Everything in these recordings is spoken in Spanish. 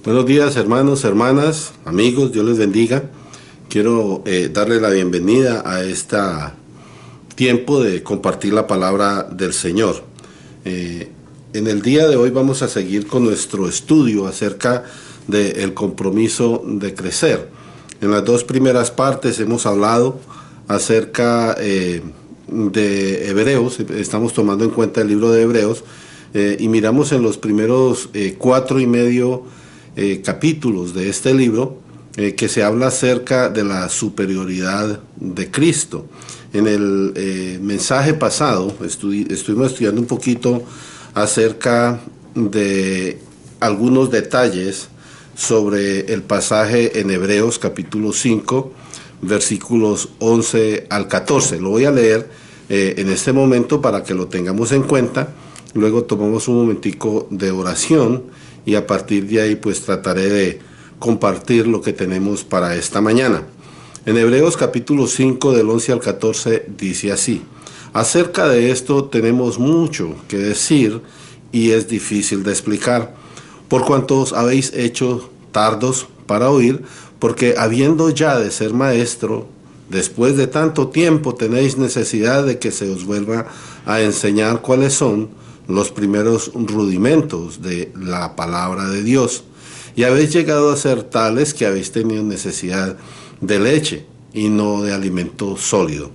Buenos días, hermanos, hermanas, amigos, Dios les bendiga. Quiero darle la bienvenida a este tiempo de compartir la palabra del Señor. En el día de hoy vamos a seguir con nuestro estudio acerca del compromiso de crecer. En las dos primeras partes hemos hablado acerca de Hebreos, estamos tomando en cuenta el libro de Hebreos, y miramos en los primeros 4 y medio capítulos de este libro que se habla acerca de la superioridad de Cristo. En el mensaje pasado estuvimos estudiando un poquito acerca de algunos detalles sobre el pasaje en Hebreos capítulo 5, versículos 11 al 14. Lo voy a leer en este momento para que lo tengamos en cuenta. Luego tomamos un momentico de oración y a partir de ahí pues trataré de compartir lo que tenemos para esta mañana. En Hebreos capítulo 5 del 11 al 14 dice así: acerca de esto tenemos mucho que decir y es difícil de explicar, por cuanto os habéis hecho tardos para oír, porque habiendo ya de ser maestro, después de tanto tiempo tenéis necesidad de que se os vuelva a enseñar cuáles son los primeros rudimentos de la palabra de Dios, y habéis llegado a ser tales que habéis tenido necesidad de leche y no de alimento sólido.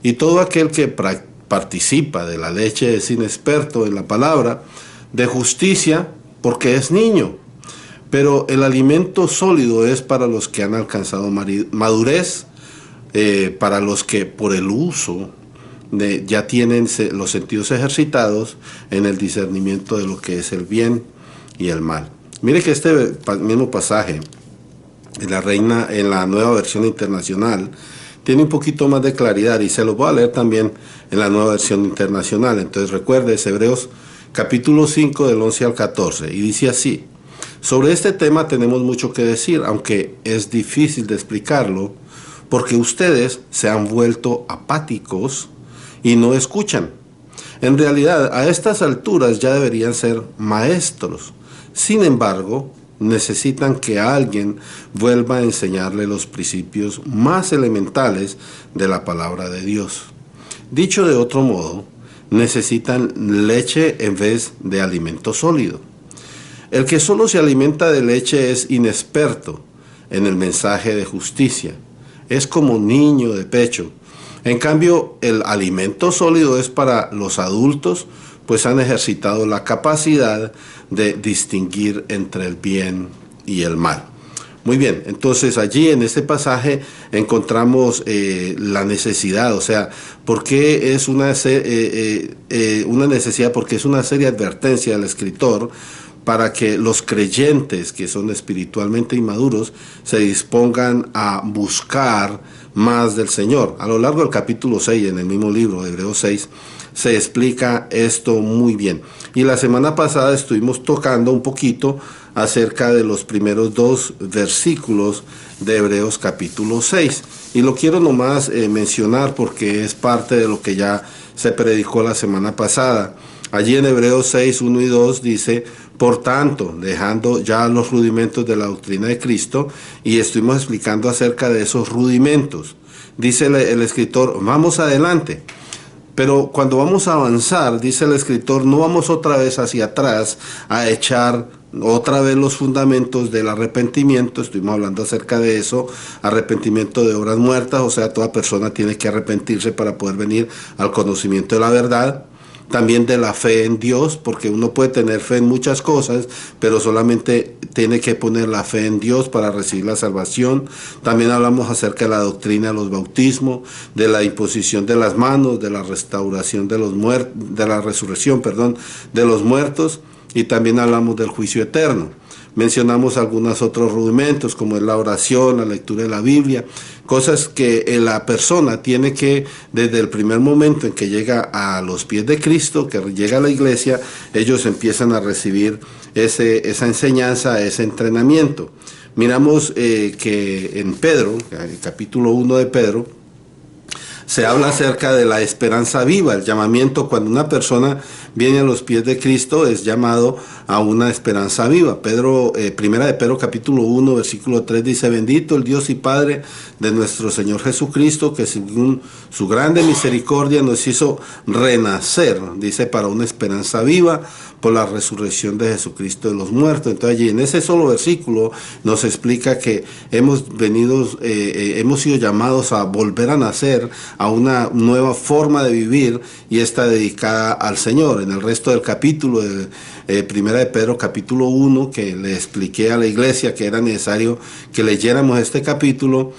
Y todo aquel que participa de la leche es inexperto en la palabra de justicia, porque es niño, pero el alimento sólido es para los que han alcanzado madurez, para los que por el uso ya tienen los sentidos ejercitados en el discernimiento de lo que es el bien y el mal. Mire que este mismo pasaje en la Nueva Versión Internacional tiene un poquito más de claridad, y se lo voy a leer también en la Nueva Versión Internacional. Entonces recuerde, es Hebreos capítulo 5 del 11 al 14, y dice así: sobre este tema tenemos mucho que decir, aunque es difícil de explicarlo, porque ustedes se han vuelto apáticos y no escuchan. En realidad, a estas alturas ya deberían ser maestros. Sin embargo, necesitan que alguien vuelva a enseñarle los principios más elementales de la palabra de Dios. Dicho de otro modo, necesitan leche en vez de alimento sólido. El que solo se alimenta de leche es inexperto en el mensaje de justicia. Es como niño de pecho. En cambio, el alimento sólido es para los adultos, pues han ejercitado la capacidad de distinguir entre el bien y el mal. Muy bien, entonces allí en este pasaje encontramos la necesidad, o sea, ¿por qué es una necesidad? Porque es una seria advertencia del escritor para que los creyentes que son espiritualmente inmaduros se dispongan a buscar más del Señor. A lo largo del capítulo 6, en el mismo libro de Hebreos 6, se explica esto muy bien. Y la semana pasada estuvimos tocando un poquito acerca de los primeros 2 versículos de Hebreos capítulo 6. Y lo quiero nomás mencionar porque es parte de lo que ya se predicó la semana pasada. Allí en Hebreos 6, 1 y 2 dice: por tanto, dejando ya los rudimentos de la doctrina de Cristo, y estuvimos explicando acerca de esos rudimentos, dice el escritor, vamos adelante. Pero cuando vamos a avanzar, dice el escritor, no vamos otra vez hacia atrás a echar otra vez los fundamentos del arrepentimiento. Estuvimos hablando acerca de eso, arrepentimiento de obras muertas, o sea, toda persona tiene que arrepentirse para poder venir al conocimiento de la verdad. También de la fe en Dios, porque uno puede tener fe en muchas cosas, pero solamente tiene que poner la fe en Dios para recibir la salvación. También hablamos acerca de la doctrina de los bautismos, de la imposición de las manos, de la restauración de los muertos, de la resurrección, de los muertos, y también hablamos del juicio eterno. Mencionamos algunos otros rudimentos, como es la oración, la lectura de la Biblia, cosas que la persona tiene que, desde el primer momento en que llega a los pies de Cristo, que llega a la iglesia, ellos empiezan a recibir esa enseñanza, ese entrenamiento. Miramos que en Pedro, el capítulo 1 de Pedro, se habla acerca de la esperanza viva, el llamamiento cuando una persona viene a los pies de Cristo es llamado a una esperanza viva. Primera de Pedro capítulo 1 versículo 3 dice: bendito el Dios y Padre de nuestro Señor Jesucristo, que según su grande misericordia nos hizo renacer, dice, para una esperanza viva por la resurrección de Jesucristo de los muertos. Entonces allí en ese solo versículo nos explica que hemos sido llamados a volver a nacer, a una nueva forma de vivir, y está dedicada al Señor. En el resto del capítulo de Primera de Pedro capítulo 1, que le expliqué a la iglesia que era necesario que leyéramos este capítulo,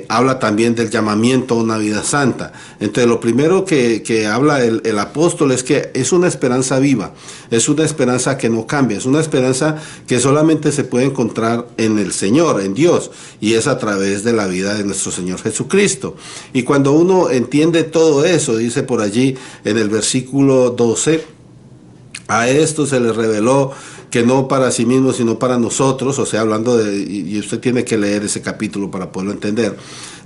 habla también del llamamiento a una vida santa. Entonces lo primero que habla el apóstol es que es una esperanza viva, es una esperanza que no cambia, es una esperanza que solamente se puede encontrar en el Señor, en Dios, y es a través de la vida de nuestro Señor Jesucristo. Y cuando uno entiende todo eso, dice por allí en el versículo 12, a esto se les reveló que no para sí mismo, sino para nosotros, o sea, hablando y usted tiene que leer ese capítulo para poderlo entender.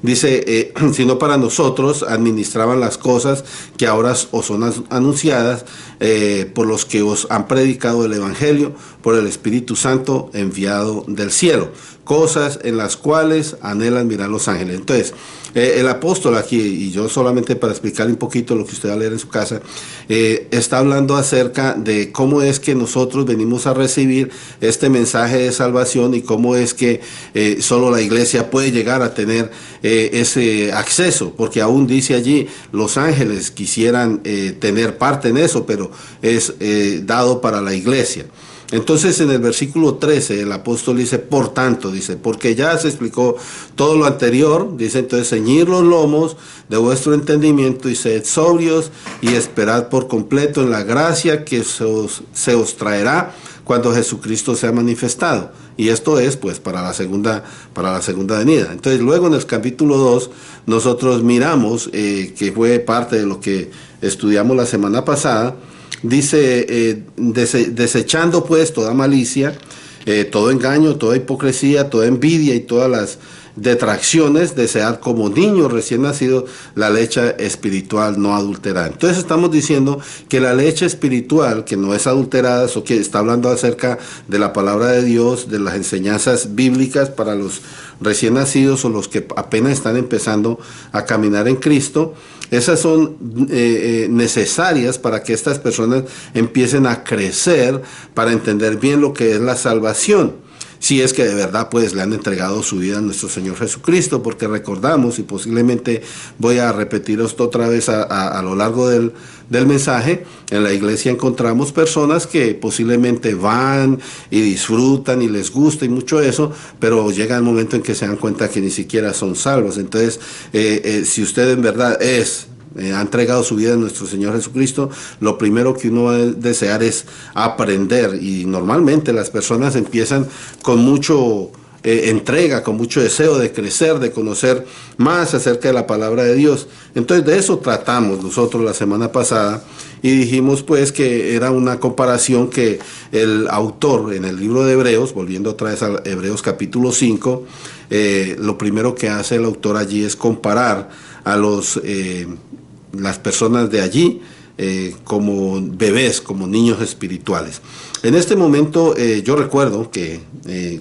Dice, sino para nosotros administraban las cosas que ahora os son anunciadas por los que os han predicado el Evangelio, por el Espíritu Santo enviado del cielo, cosas en las cuales anhelan mirar los ángeles. Entonces, el apóstol aquí, y yo solamente para explicarle un poquito lo que usted va a leer en su casa, está hablando acerca de cómo es que nosotros venimos a recibir este mensaje de salvación y cómo es que solo la iglesia puede llegar a tener ese acceso, porque aún dice allí, los ángeles quisieran tener parte en eso, pero es dado para la iglesia. Entonces en el versículo 13 el apóstol dice, por tanto, dice, porque ya se explicó todo lo anterior, dice, entonces ceñid los lomos de vuestro entendimiento y sed sobrios y esperad por completo en la gracia que se os traerá cuando Jesucristo sea manifestado. Y esto es pues para la segunda venida. Entonces luego en el capítulo 2 nosotros miramos, que fue parte de lo que estudiamos la semana pasada, dice, desechando pues toda malicia, todo engaño, toda hipocresía, toda envidia y todas las detracciones, desead como niños recién nacidos la leche espiritual no adulterada. Entonces estamos diciendo que la leche espiritual que no es adulterada, eso que está hablando acerca de la palabra de Dios, de las enseñanzas bíblicas para los recién nacidos o los que apenas están empezando a caminar en Cristo. Esas son necesarias para que estas personas empiecen a crecer, para entender bien lo que es la salvación. Si es que de verdad pues le han entregado su vida a nuestro Señor Jesucristo, porque recordamos, y posiblemente voy a repetir esto otra vez a lo largo del mensaje, en la iglesia encontramos personas que posiblemente van y disfrutan y les gusta y mucho eso, pero llega el momento en que se dan cuenta que ni siquiera son salvos. Entonces, si usted en verdad ha entregado su vida a nuestro Señor Jesucristo, lo primero que uno va a desear es aprender, y normalmente las personas empiezan con mucho entrega, con mucho deseo de crecer, de conocer más acerca de la palabra de Dios. Entonces de eso tratamos nosotros la semana pasada y dijimos pues que era una comparación que el autor en el libro de Hebreos, volviendo otra vez a Hebreos capítulo 5, lo primero que hace el autor allí es comparar a las personas de allí como bebés, como niños espirituales. En este momento yo recuerdo que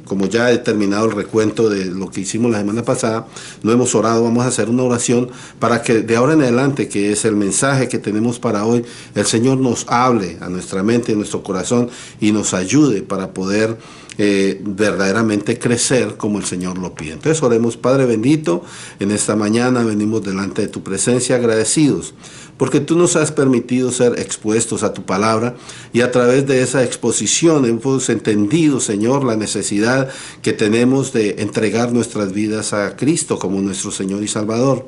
como ya he terminado el recuento de lo que hicimos la semana pasada, no hemos orado, vamos a hacer una oración para que de ahora en adelante, que es el mensaje que tenemos para hoy, el Señor nos hable a nuestra mente, a nuestro corazón y nos ayude para poder verdaderamente crecer como el Señor lo pide. Entonces oremos. Padre bendito, en esta mañana venimos delante de tu presencia agradecidos, porque tú nos has permitido ser expuestos a tu palabra, y a través de esa exposición hemos entendido, Señor, la necesidad que tenemos de entregar nuestras vidas a Cristo como nuestro Señor y Salvador.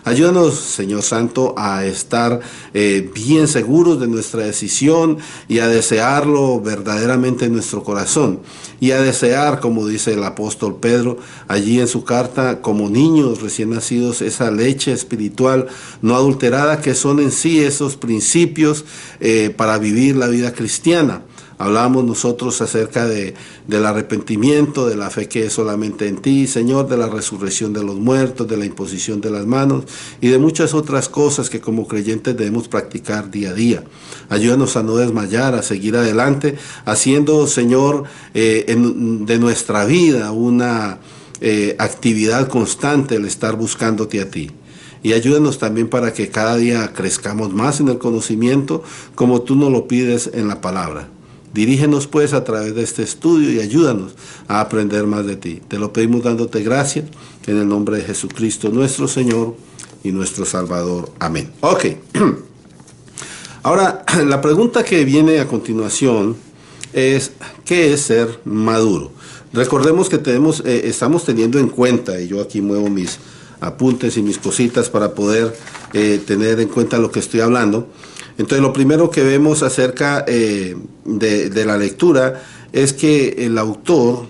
Ayúdanos, Señor Santo, a estar bien seguros de nuestra decisión y a desearlo verdaderamente en nuestro corazón. Y a desear, como dice el apóstol Pedro allí en su carta, como niños recién nacidos, esa leche espiritual no adulterada, que son en sí esos principios para vivir la vida cristiana. Hablamos nosotros acerca del arrepentimiento, de la fe que es solamente en ti, Señor, de la resurrección de los muertos, de la imposición de las manos y de muchas otras cosas que como creyentes debemos practicar día a día. Ayúdanos a no desmayar, a seguir adelante, haciendo, Señor, de nuestra vida una actividad constante el estar buscándote a ti. Y ayúdanos también para que cada día crezcamos más en el conocimiento como tú nos lo pides en la palabra. Dirígenos pues a través de este estudio y ayúdanos a aprender más de ti. Te lo pedimos dándote gracias en el nombre de Jesucristo nuestro Señor y nuestro Salvador. Amén. Ok. Ahora, la pregunta que viene a continuación es, ¿qué es ser maduro? Recordemos que estamos teniendo en cuenta, y yo aquí muevo mis apuntes y mis cositas para poder tener en cuenta lo que estoy hablando. Entonces, lo primero que vemos acerca de la lectura es que el autor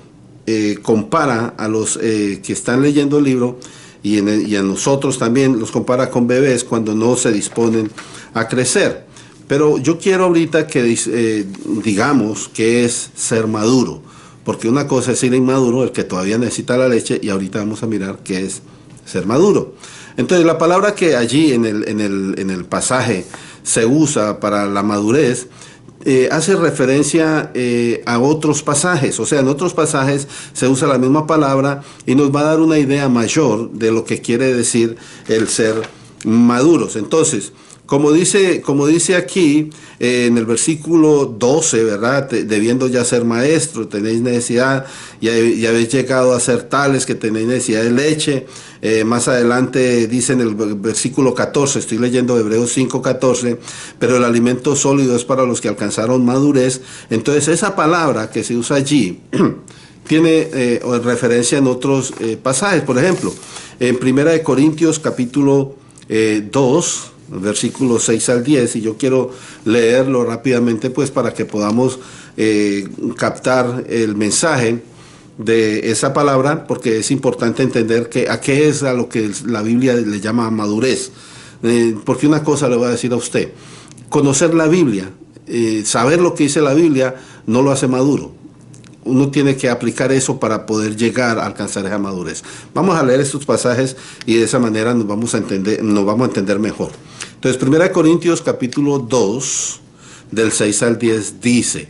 compara a los que están leyendo el libro y a nosotros también los compara con bebés cuando no se disponen a crecer. Pero yo quiero ahorita que digamos qué es ser maduro, porque una cosa es ser inmaduro, el que todavía necesita la leche, y ahorita vamos a mirar qué es ser maduro. Entonces, la palabra que allí en el pasaje se usa para la madurez hace referencia a otros pasajes. O sea, en otros pasajes se usa la misma palabra y nos va a dar una idea mayor de lo que quiere decir el ser maduros. Entonces, como dice aquí en el versículo 12, ¿verdad? Debiendo ya ser maestro, tenéis necesidad, y habéis llegado a ser tales que tenéis necesidad de leche. Más adelante dice en el versículo 14, estoy leyendo Hebreos 5:14, pero el alimento sólido es para los que alcanzaron madurez. Entonces, esa palabra que se usa allí tiene referencia en otros pasajes. Por ejemplo, en 1 Corintios capítulo 2, versículos 6 al 10, y yo quiero leerlo rápidamente pues para que podamos captar el mensaje de esa palabra, porque es importante entender a qué es a lo que la Biblia le llama madurez. Porque una cosa le voy a decir a usted: conocer la Biblia, saber lo que dice la Biblia, no lo hace maduro. Uno tiene que aplicar eso para poder llegar a alcanzar esa madurez. Vamos a leer estos pasajes y de esa manera nos vamos a entender mejor. Entonces, 1 Corintios capítulo 2, del 6 al 10 dice: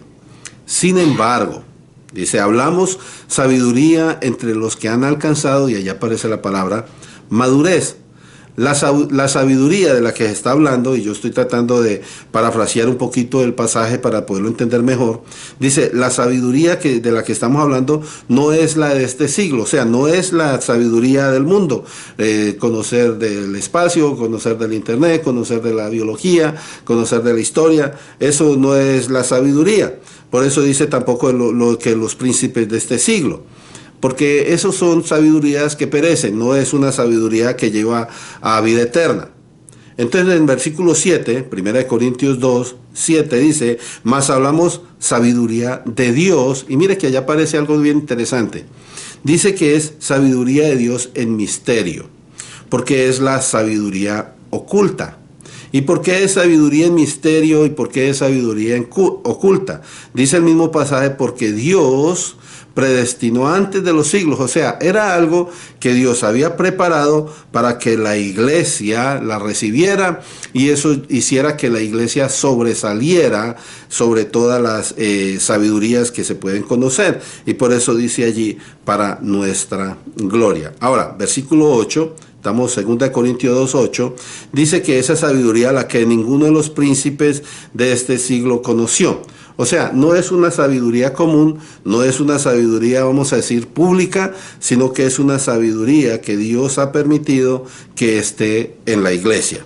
sin embargo, dice, hablamos sabiduría entre los que han alcanzado, y allá aparece la palabra madurez. La sabiduría de la que se está hablando, y yo estoy tratando de parafrasear un poquito el pasaje para poderlo entender mejor, dice, la sabiduría de la que estamos hablando no es la de este siglo, o sea, no es la sabiduría del mundo, conocer del espacio, conocer del internet, conocer de la biología, conocer de la historia, eso no es la sabiduría. Por eso dice tampoco lo que los príncipes de este siglo, porque esos son sabidurías que perecen, no es una sabiduría que lleva a vida eterna. Entonces, en versículo 7, 1 Corintios 2, 7 dice, mas hablamos sabiduría de Dios, y mire que allá aparece algo bien interesante. Dice que es sabiduría de Dios en misterio, porque es la sabiduría oculta. ¿Y por qué es sabiduría en misterio y por qué es sabiduría oculta? Dice el mismo pasaje, porque Dios predestinó antes de los siglos, o sea, era algo que Dios había preparado para que la iglesia la recibiera, y eso hiciera que la iglesia sobresaliera sobre todas las sabidurías que se pueden conocer, y por eso dice allí, para nuestra gloria. Ahora, versículo 8, estamos en 2 Corintios 2:8, dice que esa sabiduría la que ninguno de los príncipes de este siglo conoció. O sea, no es una sabiduría común, no es una sabiduría, vamos a decir, pública, sino que es una sabiduría que Dios ha permitido que esté en la iglesia.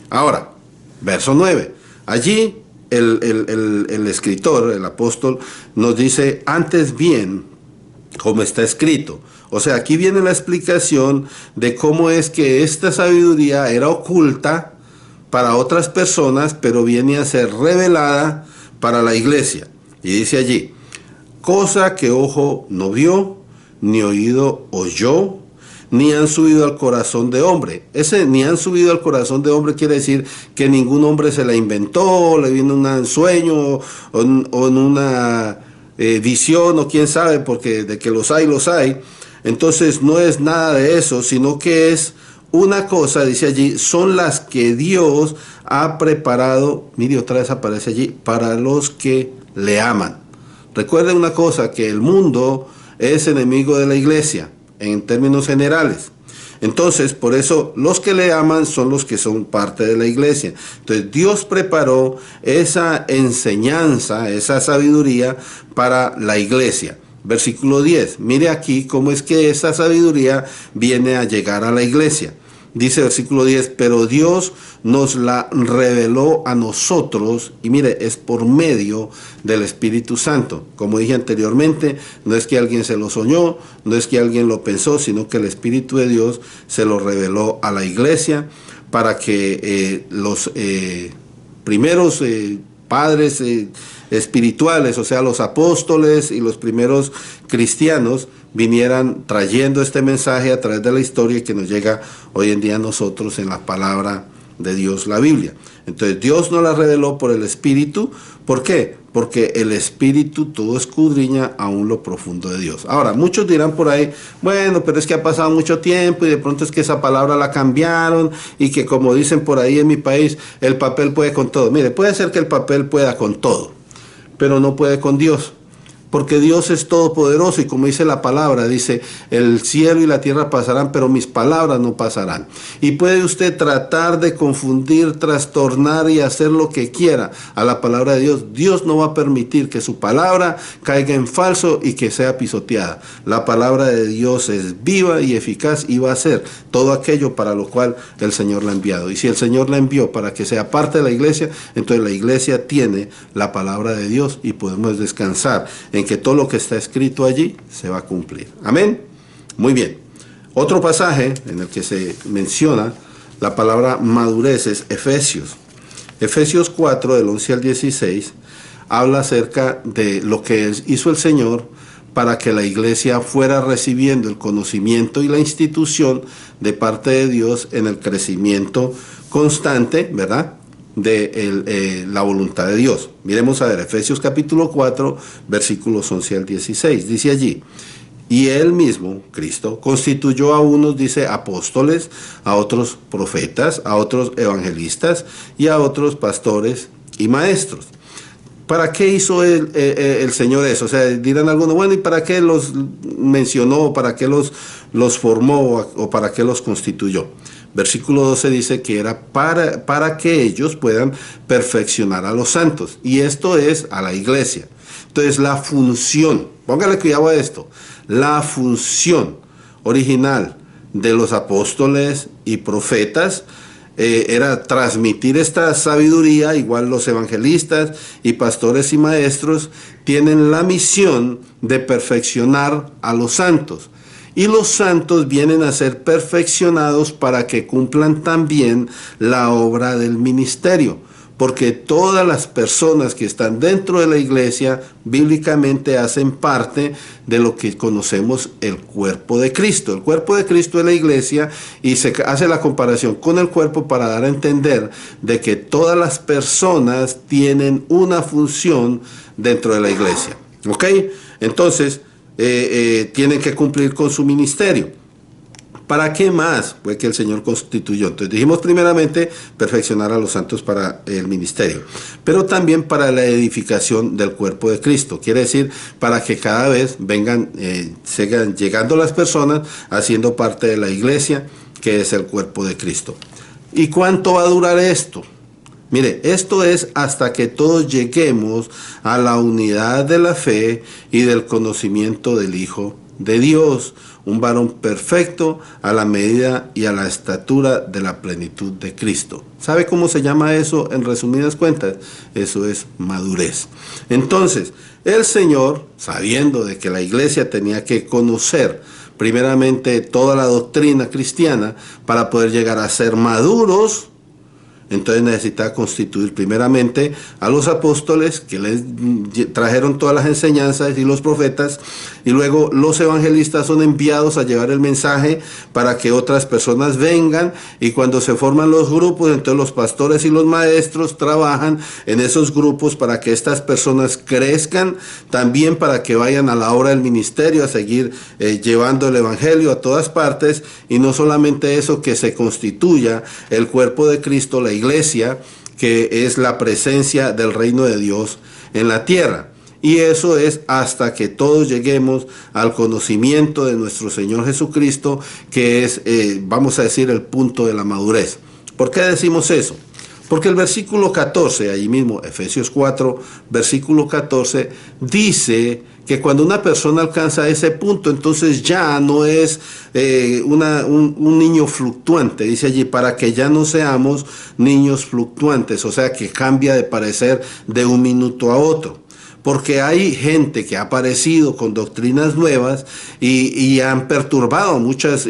Ahora, verso 9. Allí el escritor, el apóstol, nos dice, antes bien, como está escrito. O sea, aquí viene la explicación de cómo es que esta sabiduría era oculta para otras personas, pero viene a ser revelada para la iglesia. Y dice allí, cosa que ojo no vio, ni oído oyó, ni han subido al corazón de hombre. Ese ni han subido al corazón de hombre quiere decir que ningún hombre se la inventó, le vino un sueño o en una visión o quién sabe, porque de que los hay, los hay. Entonces no es nada de eso, sino que es una cosa, dice allí, son las que Dios ha preparado, mire otra vez aparece allí, para los que le aman. Recuerden una cosa, que el mundo es enemigo de la iglesia, en términos generales. Entonces, por eso los que le aman son los que son parte de la iglesia. Entonces, Dios preparó esa enseñanza, esa sabiduría para la iglesia. Versículo 10. Mire aquí cómo es que esa sabiduría viene a llegar a la iglesia. Dice versículo 10, pero Dios nos la reveló a nosotros, y mire, es por medio del Espíritu Santo. Como dije anteriormente, no es que alguien se lo soñó, no es que alguien lo pensó, sino que el Espíritu de Dios se lo reveló a la iglesia para que los primeros padres espirituales, o sea, los apóstoles y los primeros cristianos, vinieran trayendo este mensaje a través de la historia que nos llega hoy en día a nosotros en la palabra de Dios, la Biblia. Entonces Dios nos la reveló por el Espíritu. ¿Por qué? Porque el Espíritu todo escudriña aún lo profundo de Dios. Ahora, muchos dirán por ahí, bueno, pero es que ha pasado mucho tiempo y de pronto es que esa palabra la cambiaron y que, como dicen por ahí en mi país, el papel puede con todo. Mire, puede ser que el papel pueda con todo, pero no puede con Dios. Porque Dios es todopoderoso y como dice la palabra, dice, el cielo y la tierra pasarán, pero mis palabras no pasarán. Y puede usted tratar de confundir, trastornar y hacer lo que quiera a la palabra de Dios. Dios no va a permitir que su palabra caiga en falso y que sea pisoteada. La palabra de Dios es viva y eficaz y va a hacer todo aquello para lo cual el Señor la ha enviado. Y si el Señor la envió para que sea parte de la iglesia, entonces la iglesia tiene la palabra de Dios y podemos descansar en que todo lo que está escrito allí se va a cumplir. Amén. Muy bien. Otro pasaje en el que se menciona la palabra madurez es Efesios. Efesios 4, del 11 al 16, habla acerca de lo que hizo el Señor para que la iglesia fuera recibiendo el conocimiento y la institución de parte de Dios en el crecimiento constante, ¿verdad?, de la voluntad de Dios. Miremos a ver, Efesios capítulo 4, versículos 11 al 16. Dice allí, y él mismo, Cristo, constituyó a unos, dice, apóstoles, a otros profetas, a otros evangelistas y a otros pastores y maestros. ¿Para qué hizo el Señor eso? O sea, dirán algunos, bueno, ¿y para qué los mencionó? ¿Para qué los formó? ¿O para qué los constituyó? Versículo 12 dice que era para que ellos puedan perfeccionar a los santos. Y esto es a la iglesia. Entonces la función, póngale cuidado a esto, la función original de los apóstoles y profetas era transmitir esta sabiduría. Igual los evangelistas y pastores y maestros tienen la misión de perfeccionar a los santos. Y los santos vienen a ser perfeccionados para que cumplan también la obra del ministerio. Porque todas las personas que están dentro de la iglesia bíblicamente hacen parte de lo que conocemos el cuerpo de Cristo. El cuerpo de Cristo es la iglesia y se hace la comparación con el cuerpo para dar a entender de que todas las personas tienen una función dentro de la iglesia. ¿Ok? Entonces, tienen que cumplir con su ministerio. ¿Para qué más fue que el Señor constituyó? Entonces dijimos primeramente perfeccionar a los santos para el ministerio, pero también para la edificación del cuerpo de Cristo. Quiere decir, para que cada vez sigan llegando las personas haciendo parte de la iglesia, que es el cuerpo de Cristo. ¿Y cuánto va a durar esto? Mire, esto es hasta que todos lleguemos a la unidad de la fe y del conocimiento del Hijo de Dios, un varón perfecto a la medida y a la estatura de la plenitud de Cristo. ¿Sabe cómo se llama eso en resumidas cuentas? Eso es madurez. Entonces, el Señor, sabiendo de que la iglesia tenía que conocer primeramente toda la doctrina cristiana para poder llegar a ser maduros Entonces necesita constituir primeramente a los apóstoles que les trajeron todas las enseñanzas y los profetas, y luego los evangelistas son enviados a llevar el mensaje para que otras personas vengan, y cuando se forman los grupos, entonces los pastores y los maestros trabajan en esos grupos para que estas personas crezcan, también para que vayan a la obra del ministerio, a seguir llevando el evangelio a todas partes, y no solamente eso, que se constituya el cuerpo de Cristo, la iglesia, que es la presencia del reino de Dios en la tierra. Y eso es hasta que todos lleguemos al conocimiento de nuestro Señor Jesucristo, que es, vamos a decir, el punto de la madurez. ¿Por qué decimos eso? Porque el versículo 14, allí mismo, Efesios 4, versículo 14, dice que cuando una persona alcanza ese punto, entonces ya no es un niño fluctuante, dice allí, para que ya no seamos niños fluctuantes, o sea, que cambia de parecer de un minuto a otro. Porque hay gente que ha aparecido con doctrinas nuevas y han perturbado a muchas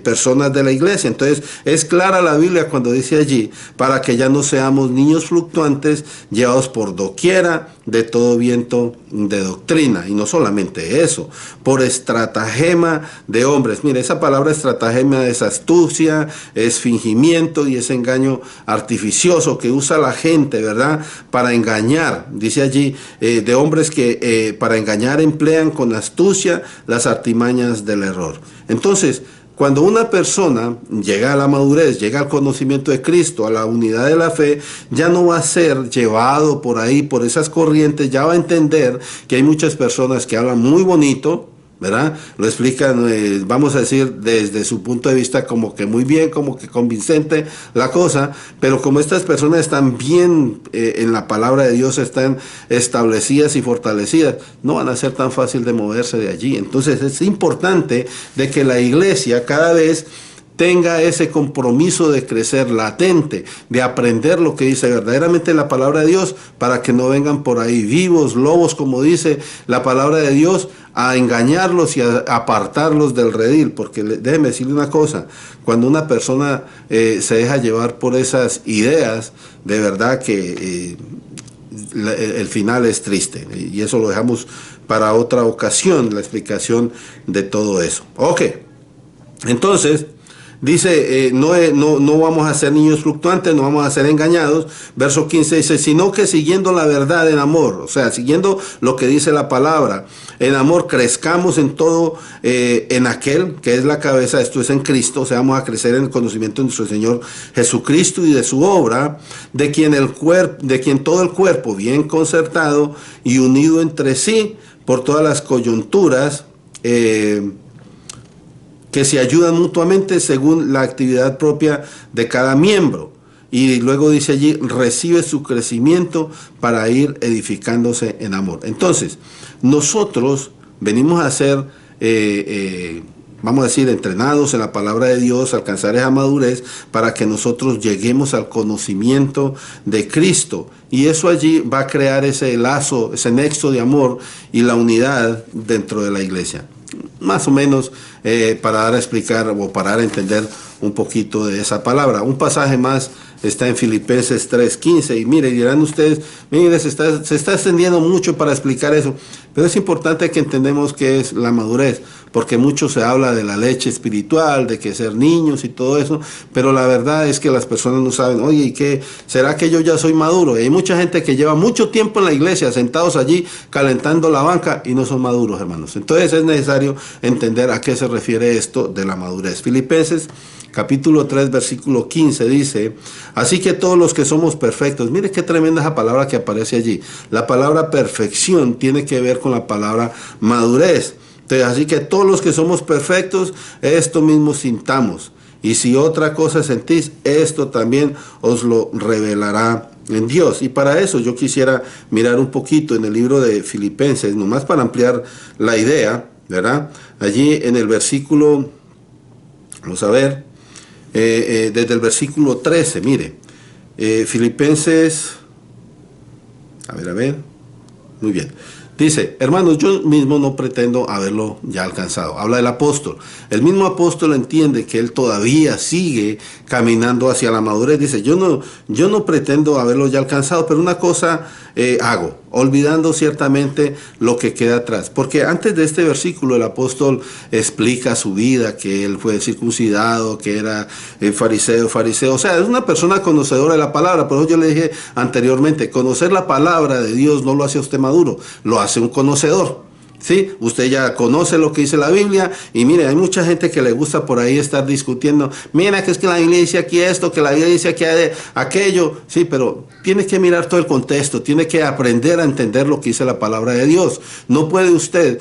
personas de la iglesia. Entonces es clara la Biblia cuando dice allí, para que ya no seamos niños fluctuantes, llevados por doquiera de todo viento de doctrina. Y no solamente eso, por estratagema de hombres. Mire, esa palabra estratagema es astucia, es fingimiento y es engaño artificioso que usa la gente, ¿verdad?, para engañar. Dice allí, de hombres que para engañar emplean con astucia las artimañas del error. Entonces, cuando una persona llega a la madurez, llega al conocimiento de Cristo, a la unidad de la fe, ya no va a ser llevado por ahí, por esas corrientes, ya va a entender que hay muchas personas que hablan muy bonito, ¿verdad? Lo explican, vamos a decir, desde su punto de vista como que muy bien, como que convincente la cosa, pero como estas personas están bien en la palabra de Dios, están establecidas y fortalecidas, no van a ser tan fácil de moverse de allí. Entonces es importante de que la iglesia cada vez tenga ese compromiso de crecer latente, de aprender lo que dice verdaderamente la palabra de Dios, para que no vengan por ahí vivos, lobos, como dice la palabra de Dios, a engañarlos y a apartarlos del redil. Porque déjeme decirle una cosa, cuando una persona se deja llevar por esas ideas, de verdad que el final es triste, y eso lo dejamos para otra ocasión, la explicación de todo eso. Ok, entonces dice, no vamos a ser niños fluctuantes, no vamos a ser engañados. Verso 15 dice, sino que siguiendo la verdad en amor, o sea, siguiendo lo que dice la palabra, en amor crezcamos en todo, en aquel que es la cabeza, esto es en Cristo, o sea, vamos a crecer en el conocimiento de nuestro Señor Jesucristo y de su obra, de quien todo el cuerpo, bien concertado y unido entre sí por todas las coyunturas, que se ayudan mutuamente según la actividad propia de cada miembro. Y luego dice allí, recibe su crecimiento para ir edificándose en amor. Entonces, nosotros venimos a ser, vamos a decir, entrenados en la palabra de Dios, alcanzar esa madurez para que nosotros lleguemos al conocimiento de Cristo. Y eso allí va a crear ese lazo, ese nexo de amor y la unidad dentro de la iglesia. Más o menos para dar a explicar o para dar a entender un poquito de esa palabra. Un pasaje más está en Filipenses 3:15 y mire, dirán ustedes, mire, se está extendiendo mucho para explicar eso, pero es importante que entendamos qué es la madurez, porque mucho se habla de la leche espiritual, de que ser niños y todo eso, pero la verdad es que las personas no saben, oye, ¿y qué? ¿Será que yo ya soy maduro? Y hay mucha gente que lleva mucho tiempo en la iglesia, sentados allí, calentando la banca y no son maduros, hermanos. Entonces es necesario entender a qué se refiere esto de la madurez. Filipenses capítulo 3, versículo 15 dice, así que todos los que somos perfectos, mire qué tremenda esa palabra que aparece allí. La palabra perfección tiene que ver con la palabra madurez. Entonces, así que todos los que somos perfectos, esto mismo sintamos. Y si otra cosa sentís, esto también os lo revelará en Dios. Y para eso yo quisiera mirar un poquito en el libro de Filipenses, nomás para ampliar la idea, ¿verdad? Allí en el versículo, vamos a ver, desde el versículo 13, mire, Filipenses, a ver, muy bien. Dice, hermanos, yo mismo no pretendo haberlo ya alcanzado. Habla del apóstol. El mismo apóstol entiende que él todavía sigue caminando hacia la madurez. Dice, yo no pretendo haberlo ya alcanzado, pero una cosa hago, olvidando ciertamente lo que queda atrás. Porque antes de este versículo el apóstol explica su vida, que él fue circuncidado, que era fariseo. O sea, es una persona conocedora de la palabra. Por eso yo le dije anteriormente, conocer la palabra de Dios no lo hace a usted maduro, lo hace un conocedor. ¿Sí? Usted ya conoce lo que dice la Biblia y mire, hay mucha gente que le gusta por ahí estar discutiendo, mira que es que la Biblia dice aquí esto, que la Biblia dice aquí aquello, sí, pero tiene que mirar todo el contexto, tiene que aprender a entender lo que dice la palabra de Dios. No puede usted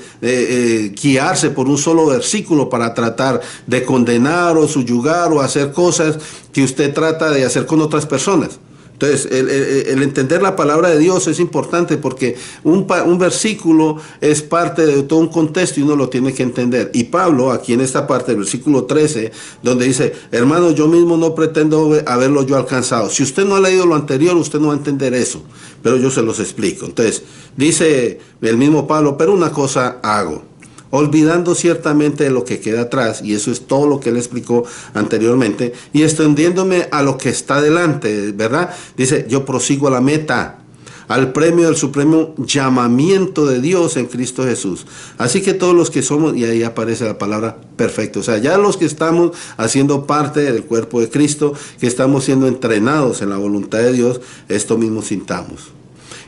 guiarse por un solo versículo para tratar de condenar o subyugar o hacer cosas que usted trata de hacer con otras personas. Entonces, el entender la palabra de Dios es importante porque un versículo es parte de todo un contexto y uno lo tiene que entender. Y Pablo, aquí en esta parte del versículo 13, donde dice, hermano, yo mismo no pretendo haberlo yo alcanzado. Si usted no ha leído lo anterior, usted no va a entender eso, pero yo se los explico. Entonces, dice el mismo Pablo, pero una cosa hago, olvidando ciertamente de lo que queda atrás, y eso es todo lo que él explicó anteriormente, y extendiéndome a lo que está delante, ¿verdad? Dice, yo prosigo a la meta, al premio del supremo llamamiento de Dios en Cristo Jesús. Así que todos los que somos, y ahí aparece la palabra perfecto, o sea, ya los que estamos haciendo parte del cuerpo de Cristo, que estamos siendo entrenados en la voluntad de Dios, esto mismo sintamos.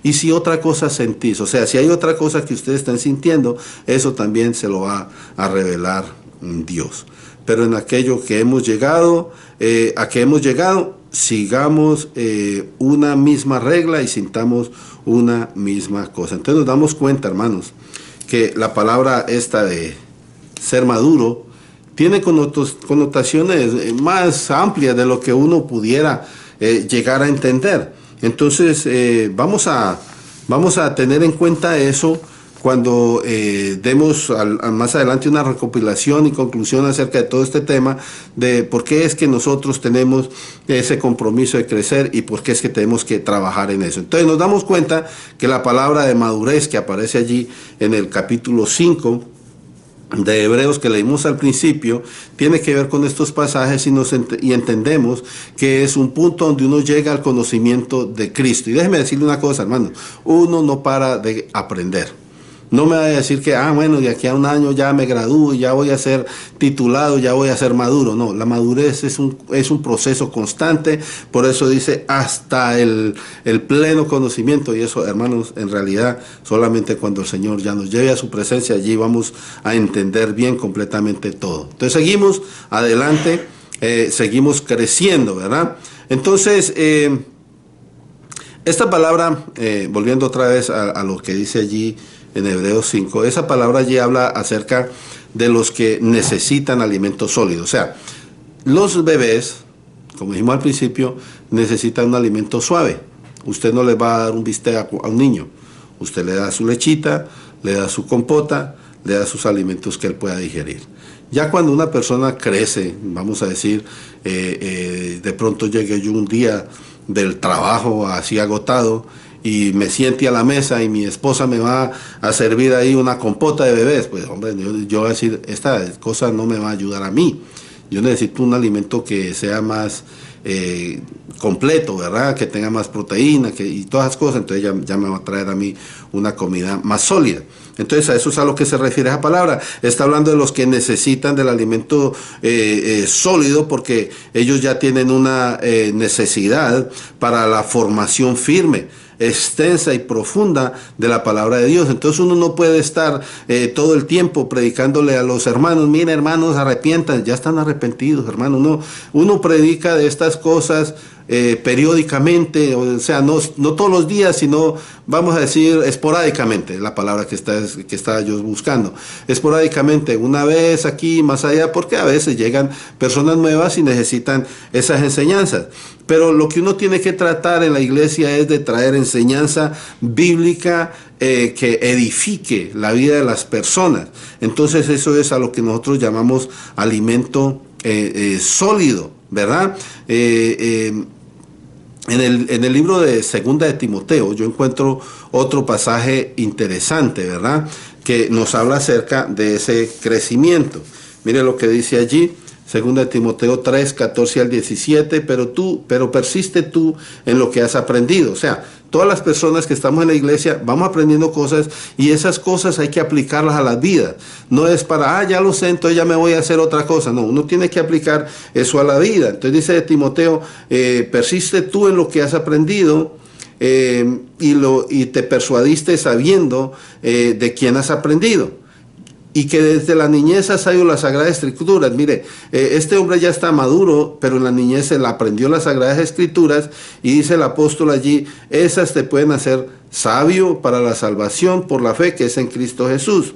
Y si otra cosa sentís, o sea, si hay otra cosa que ustedes están sintiendo, eso también se lo va a revelar Dios. Pero en aquello que hemos llegado, sigamos una misma regla y sintamos una misma cosa. Entonces nos damos cuenta, hermanos, que la palabra esta de ser maduro tiene connotaciones más amplias de lo que uno pudiera llegar a entender. Entonces vamos a tener en cuenta eso cuando demos más adelante una recopilación y conclusión acerca de todo este tema, de por qué es que nosotros tenemos ese compromiso de crecer y por qué es que tenemos que trabajar en eso. Entonces nos damos cuenta que la palabra de madurez que aparece allí en el capítulo 5 de Hebreos que leímos al principio, tiene que ver con estos pasajes y entendemos que es un punto donde uno llega al conocimiento de Cristo. Y déjeme decirle una cosa, hermano, uno no para de aprender. No me va a decir que, bueno, de aquí a un año ya me gradúo, ya voy a ser titulado, ya voy a ser maduro. No, la madurez es un proceso constante, por eso dice hasta el pleno conocimiento. Y eso, hermanos, en realidad solamente cuando el Señor ya nos lleve a su presencia, allí vamos a entender bien completamente todo. Entonces seguimos adelante, seguimos creciendo, ¿verdad? Entonces, esta palabra, volviendo otra vez a lo que dice allí, en Hebreos 5, esa palabra allí habla acerca de los que necesitan alimento sólido. O sea, los bebés, como dijimos al principio, necesitan un alimento suave. Usted no le va a dar un bistec a un niño. Usted le da su lechita, le da su compota, le da sus alimentos que él pueda digerir. Ya cuando una persona crece, vamos a decir, de pronto llegue yo un día del trabajo así agotado, y me siente a la mesa y mi esposa me va a servir ahí una compota de bebés, pues hombre, yo voy a decir, esta cosa no me va a ayudar a mí. Yo necesito un alimento que sea más completo, ¿verdad? Que tenga más proteína y todas esas cosas. Entonces ya me va a traer a mí una comida más sólida. Entonces a eso es a lo que se refiere esa palabra. Está hablando de los que necesitan del alimento sólido, porque ellos ya tienen una necesidad para la formación firme, extensa y profunda de la palabra de Dios. Entonces uno no puede estar todo el tiempo predicándole a los hermanos, miren hermanos, arrepientan, ya están arrepentidos, hermanos. Uno predica de estas cosas periódicamente, o sea, no todos los días, sino, vamos a decir, esporádicamente, la palabra que estaba yo buscando, esporádicamente, una vez aquí, más allá, porque a veces llegan personas nuevas y necesitan esas enseñanzas. Pero lo que uno tiene que tratar en la iglesia es de traer enseñanza bíblica que edifique la vida de las personas. Entonces eso es a lo que nosotros llamamos alimento sólido, ¿verdad? En el libro de Segunda de Timoteo yo encuentro otro pasaje interesante, ¿verdad? Que nos habla acerca de ese crecimiento. Mire lo que dice allí, Segunda de Timoteo 3, 14 al 17, pero persiste tú en lo que has aprendido. O sea, todas las personas que estamos en la iglesia vamos aprendiendo cosas y esas cosas hay que aplicarlas a la vida. No es para, ya lo sé, entonces ya me voy a hacer otra cosa. No, uno tiene que aplicar eso a la vida. Entonces dice de Timoteo, persiste tú en lo que has aprendido y te persuadiste sabiendo de quién has aprendido. Y que desde la niñez ha sabido las Sagradas Escrituras. Mire, este hombre ya está maduro, pero en la niñez se aprendió las Sagradas Escrituras y dice el apóstol allí, esas te pueden hacer sabio para la salvación por la fe que es en Cristo Jesús.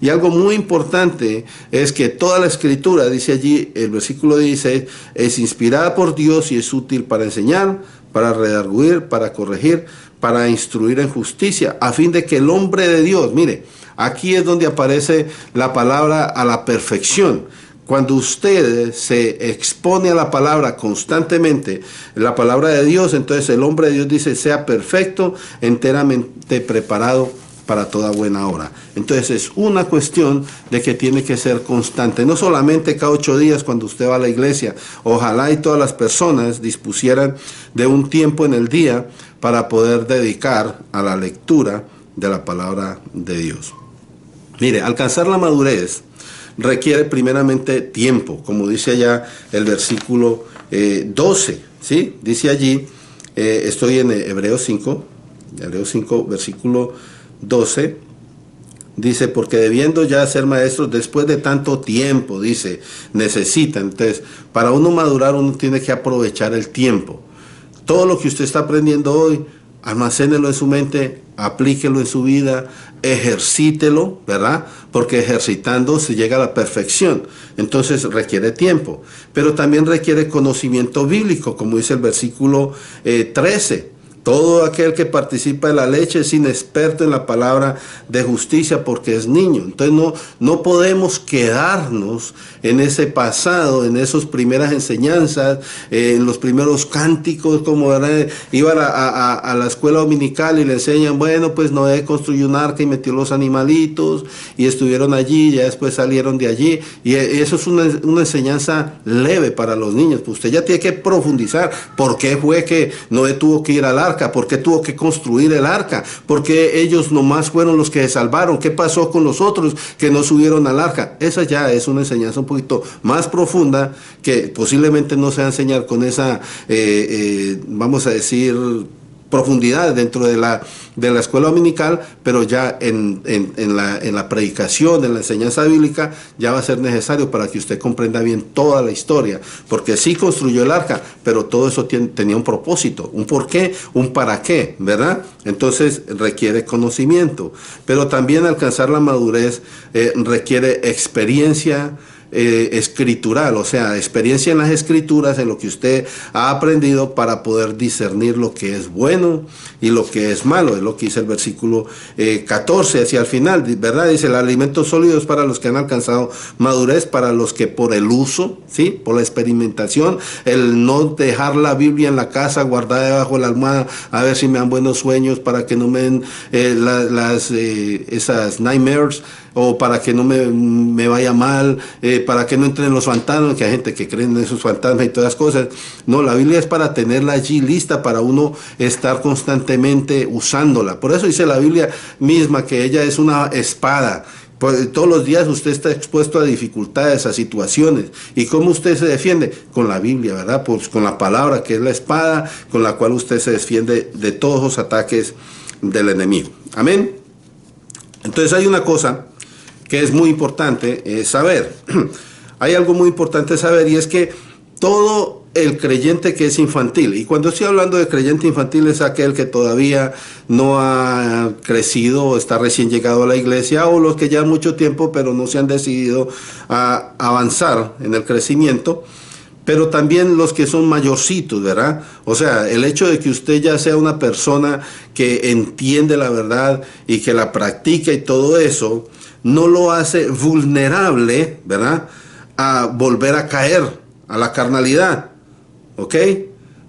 Y algo muy importante es que toda la Escritura, dice allí el versículo 16, es inspirada por Dios y es útil para enseñar, para redarguir, para corregir, para instruir en justicia, a fin de que el hombre de Dios, mire, aquí es donde aparece la palabra a la perfección. Cuando usted se expone a la palabra constantemente, la palabra de Dios, entonces el hombre de Dios dice, sea perfecto, enteramente preparado para toda buena obra. Entonces es una cuestión de que tiene que ser constante, no solamente cada 8 días cuando usted va a la iglesia. Ojalá y todas las personas dispusieran de un tiempo en el día para poder dedicar a la lectura de la palabra de Dios. Mire, alcanzar la madurez requiere primeramente tiempo, como dice allá el versículo 12, ¿sí? Dice allí, estoy en Hebreos 5, versículo 12, dice, porque debiendo ya ser maestros después de tanto tiempo, dice, necesitan. Entonces, para uno madurar, uno tiene que aprovechar el tiempo. Todo lo que usted está aprendiendo hoy, almacénelo en su mente, aplíquelo en su vida, ejercítelo, ¿verdad? Porque ejercitando se llega a la perfección. Entonces requiere tiempo, pero también requiere conocimiento bíblico, como dice el versículo 13. Todo aquel que participa de la leche es inexperto en la palabra de justicia porque es niño. Entonces no podemos quedarnos en ese pasado, en esas primeras enseñanzas, en los primeros cánticos, como iban a la escuela dominical y le enseñan, bueno, pues Noé construyó un arca y metió los animalitos y estuvieron allí, ya después salieron de allí. Y eso es una enseñanza leve para los niños. Pues usted ya tiene que profundizar. ¿Por qué fue que Noé tuvo que ir al arca? ¿Por qué tuvo que construir el arca? ¿Por qué ellos nomás fueron los que se salvaron? ¿Qué pasó con los otros que no subieron al arca? Esa ya es una enseñanza un poquito más profunda que posiblemente no se va a enseñar con esa, vamos a decir, profundidad dentro de la escuela dominical, pero ya en la predicación, en la enseñanza bíblica, ya va a ser necesario para que usted comprenda bien toda la historia, porque sí construyó el arca, pero todo eso tenía un propósito, un por qué, un para qué, ¿verdad? Entonces requiere conocimiento, pero también alcanzar la madurez requiere experiencia escritural, o sea, experiencia en las escrituras, en lo que usted ha aprendido para poder discernir lo que es bueno y lo que es malo. Es lo que dice el versículo 14 hacia el final, ¿verdad? Dice, el alimento sólido es para los que han alcanzado madurez, para los que por el uso, ¿sí? Por la experimentación, el no dejar la Biblia en la casa guardada debajo de la almohada a ver si me dan buenos sueños, para que no me den esas nightmares, o para que no me vaya mal, para que no entren los fantasmas, que hay gente que cree en esos fantasmas y todas las cosas. No, la Biblia es para tenerla allí lista, para uno estar constantemente usándola. Por eso dice la Biblia misma que ella es una espada. Pues todos los días usted está expuesto a dificultades, a situaciones. ¿Y cómo usted se defiende? Con la Biblia, ¿verdad? Pues con la palabra, que es la espada con la cual usted se defiende de todos los ataques del enemigo. Amén. Entonces hay una cosa que es muy importante saber. Hay algo muy importante saber, y es que todo el creyente que es infantil, y cuando estoy hablando de creyente infantil es aquel que todavía no ha crecido o está recién llegado a la iglesia, o los que ya han mucho tiempo pero no se han decidido a avanzar en el crecimiento, pero también los que son mayorcitos, ¿verdad? O sea, el hecho de que usted ya sea una persona que entiende la verdad y que la practica y todo eso, no lo hace vulnerable, ¿verdad?, a volver a caer a la carnalidad, ¿ok?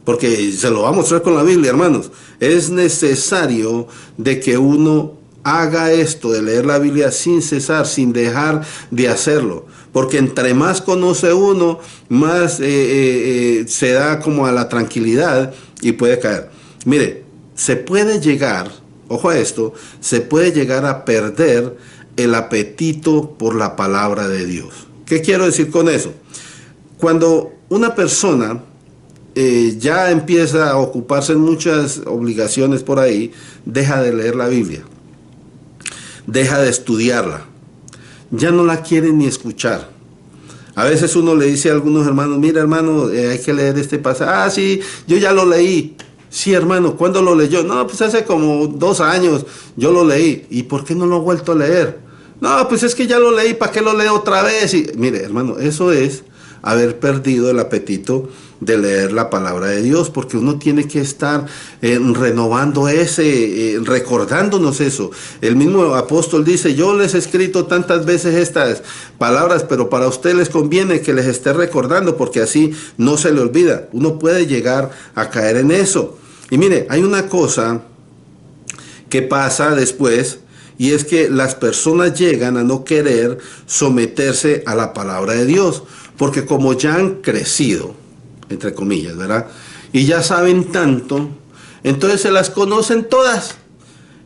porque se lo va a mostrar con la Biblia, hermanos. Es necesario de que uno haga esto de leer la Biblia sin cesar, sin dejar de hacerlo, porque entre más conoce uno, más se da como a la tranquilidad y puede caer. Mire, se puede llegar, ojo a esto, se puede llegar a perder el apetito por la palabra de Dios. ¿Qué quiero decir con eso? Cuando una persona ya empieza a ocuparse en muchas obligaciones por ahí, deja de leer la Biblia, deja de estudiarla, ya no la quiere ni escuchar. A veces uno le dice a algunos hermanos, mira hermano, hay que leer este pasaje. Ah, sí, yo ya lo leí. Sí, hermano, ¿cuándo lo leyó? No, pues hace como 2 años yo lo leí. ¿Y por qué no lo he vuelto a leer? No, pues es que ya lo leí, ¿para qué lo leo otra vez? Y, mire, hermano, eso es haber perdido el apetito de leer la palabra de Dios, porque uno tiene que estar renovando recordándonos eso. El mismo apóstol dice, yo les he escrito tantas veces estas palabras, pero para usted les conviene que les esté recordando, porque así no se le olvida. Uno puede llegar a caer en eso. Y mire, hay una cosa que pasa después, y es que las personas llegan a no querer someterse a la palabra de Dios, porque como ya han crecido, entre comillas, ¿verdad? Y ya saben tanto, entonces se las conocen todas.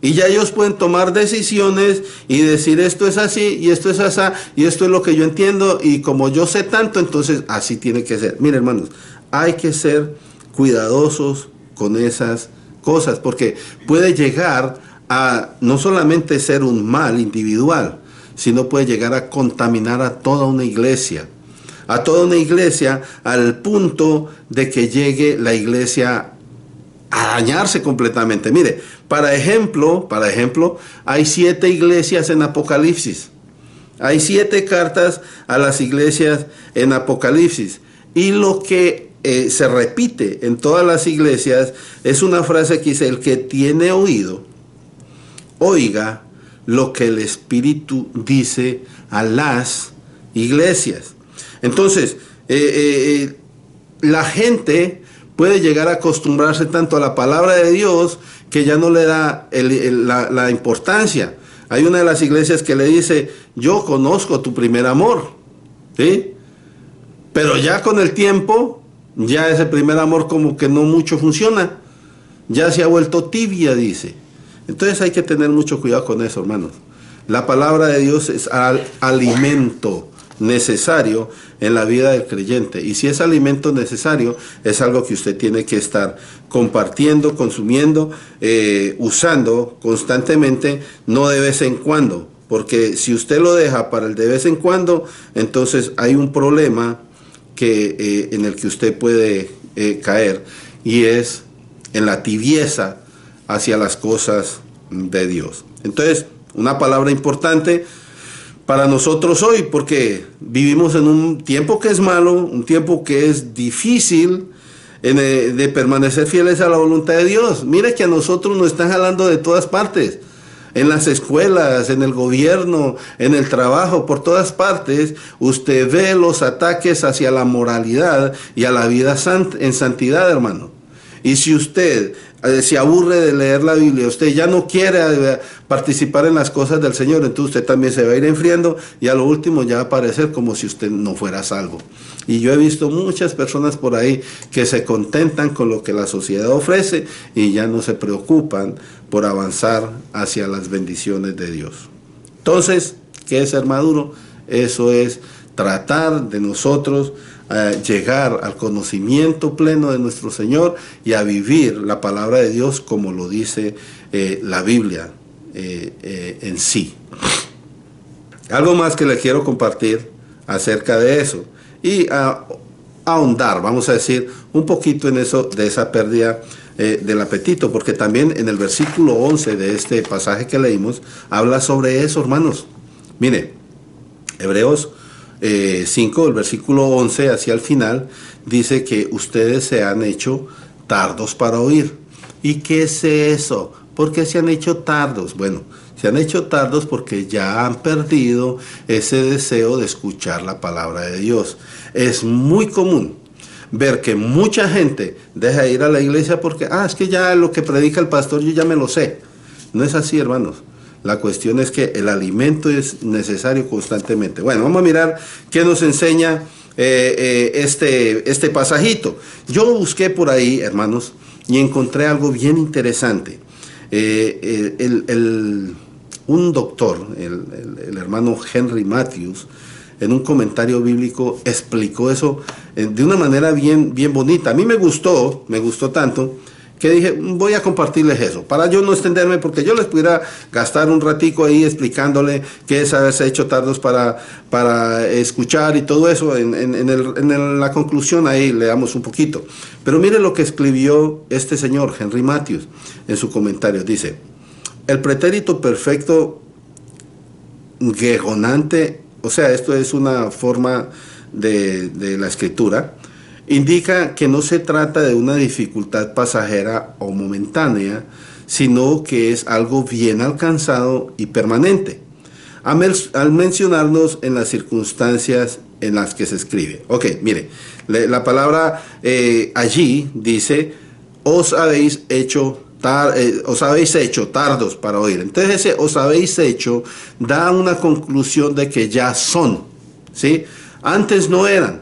Y ya ellos pueden tomar decisiones y decir esto es así, y esto es así, y esto es lo que yo entiendo, y como yo sé tanto, entonces así tiene que ser. Mire, hermanos, hay que ser cuidadosos con esas cosas, porque puede llegar a no solamente ser un mal individual, sino puede llegar a contaminar a toda una iglesia. A toda una iglesia, al punto de que llegue la iglesia a dañarse completamente. Mire, para ejemplo, hay 7 iglesias en Apocalipsis. Hay 7 cartas a las iglesias en Apocalipsis. Y lo que se repite en todas las iglesias es una frase que dice, el que tiene oído, oiga lo que el Espíritu dice a las iglesias. Entonces, la gente puede llegar a acostumbrarse tanto a la palabra de Dios que ya no le da la importancia. Hay una de las iglesias que le dice, yo conozco tu primer amor, ¿sí? Pero ya con el tiempo, ya ese primer amor como que no mucho funciona. Ya se ha vuelto tibia, dice. Entonces hay que tener mucho cuidado con eso, hermanos. La palabra de Dios es alimento necesario en la vida del creyente, y si es alimento necesario, es algo que usted tiene que estar compartiendo, consumiendo, usando constantemente, no de vez en cuando, porque si usted lo deja para el de vez en cuando, entonces hay un problema en el que usted puede caer, y es en la tibieza hacia las cosas de Dios. Entonces, una palabra importante para nosotros hoy, porque vivimos en un tiempo que es malo, un tiempo que es difícil de permanecer fieles a la voluntad de Dios. Mire que a nosotros nos están jalando de todas partes, en las escuelas, en el gobierno, en el trabajo, por todas partes. Usted ve los ataques hacia la moralidad y a la vida en santidad, hermano. Y si usted se aburre de leer la Biblia, usted ya no quiere participar en las cosas del Señor, entonces usted también se va a ir enfriando, y a lo último ya va a parecer como si usted no fuera salvo. Y yo he visto muchas personas por ahí que se contentan con lo que la sociedad ofrece y ya no se preocupan por avanzar hacia las bendiciones de Dios. Entonces, ¿qué es ser maduro? Eso es tratar de nosotros llegar al conocimiento pleno de nuestro Señor y a vivir la palabra de Dios como lo dice la Biblia en sí. Algo más que le quiero compartir acerca de eso y ahondar, vamos a decir, un poquito en eso, de esa pérdida del apetito, porque también en el versículo 11 de este pasaje que leímos habla sobre eso, hermanos. Mire, Hebreos 5, el versículo 11 hacia el final, dice que ustedes se han hecho tardos para oír. ¿Y qué es eso? ¿Por qué se han hecho tardos? Bueno, se han hecho tardos porque ya han perdido ese deseo de escuchar la palabra de Dios. Es muy común ver que mucha gente deja de ir a la iglesia porque, es que ya lo que predica el pastor yo ya me lo sé. No es así, hermanos. La cuestión es que el alimento es necesario constantemente. Bueno, vamos a mirar qué nos enseña este pasajito. Yo busqué por ahí, hermanos, y encontré algo bien interesante. Un doctor, el hermano Henry Matthews, en un comentario bíblico explicó eso de una manera bien bonita. A mí me gustó tanto que dije, voy a compartirles eso, para yo no extenderme, porque yo les pudiera gastar un ratico ahí explicándole qué es haberse hecho tardos para escuchar y todo eso. En la conclusión ahí le damos un poquito. Pero mire lo que escribió este señor, Henry Matthews, en su comentario. Dice, el pretérito perfecto gegonante, o sea, esto es una forma de la escritura, indica que no se trata de una dificultad pasajera o momentánea, sino que es algo bien alcanzado y permanente, al mencionarnos en las circunstancias en las que se escribe. Ok, mire, la palabra allí dice, os habéis hecho tardos para oír. Entonces ese os habéis hecho da una conclusión de que ya son, ¿sí? Antes no eran,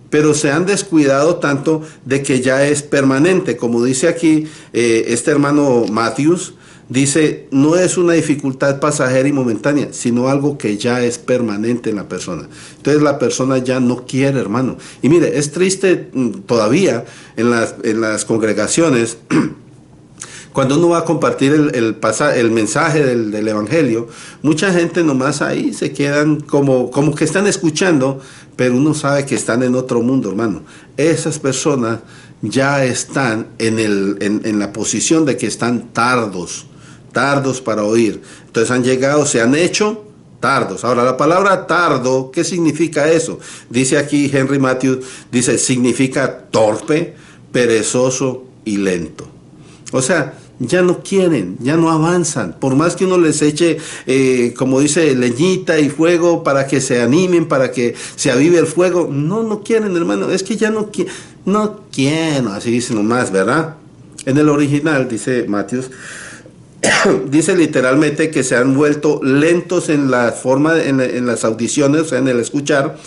pero se han descuidado tanto de que ya es permanente. Como dice aquí este hermano Matthews, dice, no es una dificultad pasajera y momentánea, sino algo que ya es permanente en la persona. Entonces la persona ya no quiere, hermano. Y mire, es triste todavía en las congregaciones, cuando uno va a compartir el mensaje del Evangelio, mucha gente nomás ahí se quedan como que están escuchando, pero uno sabe que están en otro mundo, hermano. Esas personas ya están en la posición de que están tardos para oír. Entonces han llegado, se han hecho tardos. Ahora, la palabra tardo, ¿qué significa eso? Dice aquí Henry Matthews, dice, significa torpe, perezoso y lento. O sea, ya no quieren, ya no avanzan. Por más que uno les eche, como dice, leñita y fuego para que se animen, para que se avive el fuego, no quieren, hermano. Es que ya no quiero, así dice nomás, ¿verdad? En el original, dice Matthews, dice literalmente que se han vuelto lentos en la forma, en las audiciones, o sea, en el escuchar,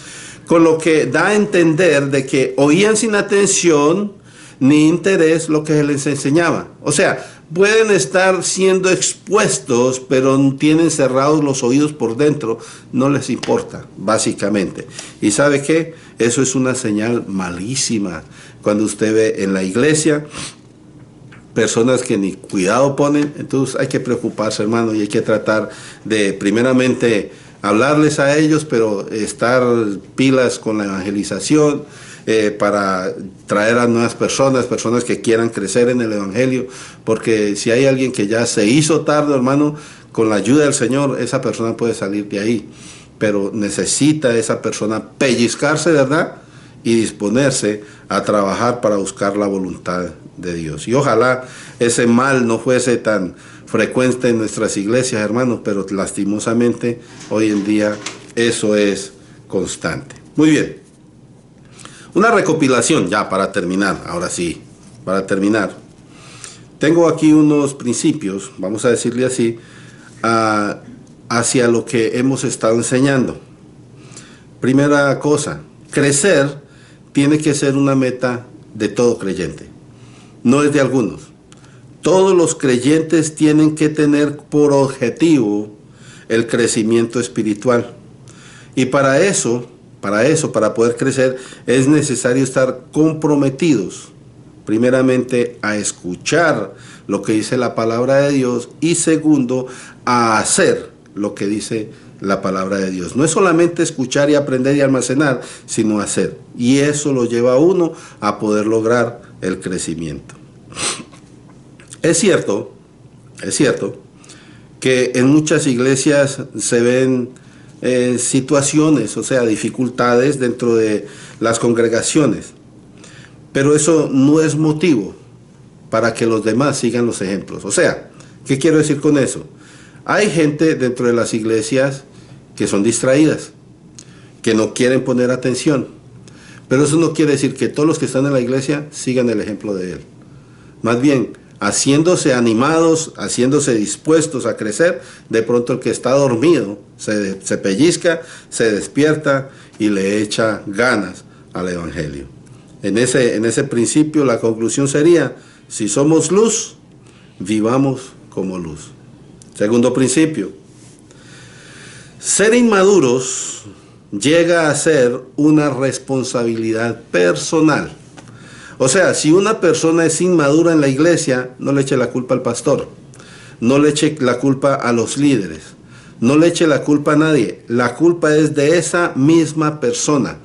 con lo que da a entender de que oían sin atención ni interés lo que se les enseñaba. O sea, pueden estar siendo expuestos, pero tienen cerrados los oídos por dentro, no les importa, básicamente. ¿Y sabe qué? Eso es una señal malísima. Cuando usted ve en la iglesia personas que ni cuidado ponen, entonces hay que preocuparse, hermano, y hay que tratar de, primeramente, hablarles a ellos, pero estar pilas con la evangelización, para traer a nuevas personas que quieran crecer en el Evangelio, porque si hay alguien que ya se hizo tarde, hermano, con la ayuda del Señor, esa persona puede salir de ahí, pero necesita esa persona pellizcarse, ¿verdad?, y disponerse a trabajar para buscar la voluntad de Dios. Y ojalá ese mal no fuese tan frecuente en nuestras iglesias, hermanos, pero lastimosamente hoy en día eso es constante. Muy bien. Una recopilación, ya para terminar, ahora sí, para terminar. Tengo aquí unos principios, vamos a decirle así, hacia lo que hemos estado enseñando. Primera cosa, crecer tiene que ser una meta de todo creyente, no es de algunos. Todos los creyentes tienen que tener por objetivo el crecimiento espiritual. Y para poder crecer, es necesario estar comprometidos, primeramente, a escuchar lo que dice la palabra de Dios, y segundo, a hacer lo que dice la palabra de Dios. No es solamente escuchar y aprender y almacenar, sino hacer. Y eso lo lleva a uno a poder lograr el crecimiento. Es cierto que en muchas iglesias se ven situaciones, o sea, dificultades dentro de las congregaciones, pero eso no es motivo para que los demás sigan los ejemplos. O sea, ¿qué quiero decir con eso? Hay gente dentro de las iglesias que son distraídas, que no quieren poner atención, Pero eso no quiere decir que todos los que están en la iglesia sigan el ejemplo de él. Más bien, haciéndose animados, haciéndose dispuestos a crecer, de pronto el que está dormido se pellizca, se despierta y le echa ganas al evangelio. En ese principio la conclusión sería, si somos luz, vivamos como luz. Segundo principio, ser inmaduros llega a ser una responsabilidad personal. O sea, si una persona es inmadura en la iglesia, no le eche la culpa al pastor, no le eche la culpa a los líderes, no le eche la culpa a nadie. La culpa es de esa misma persona,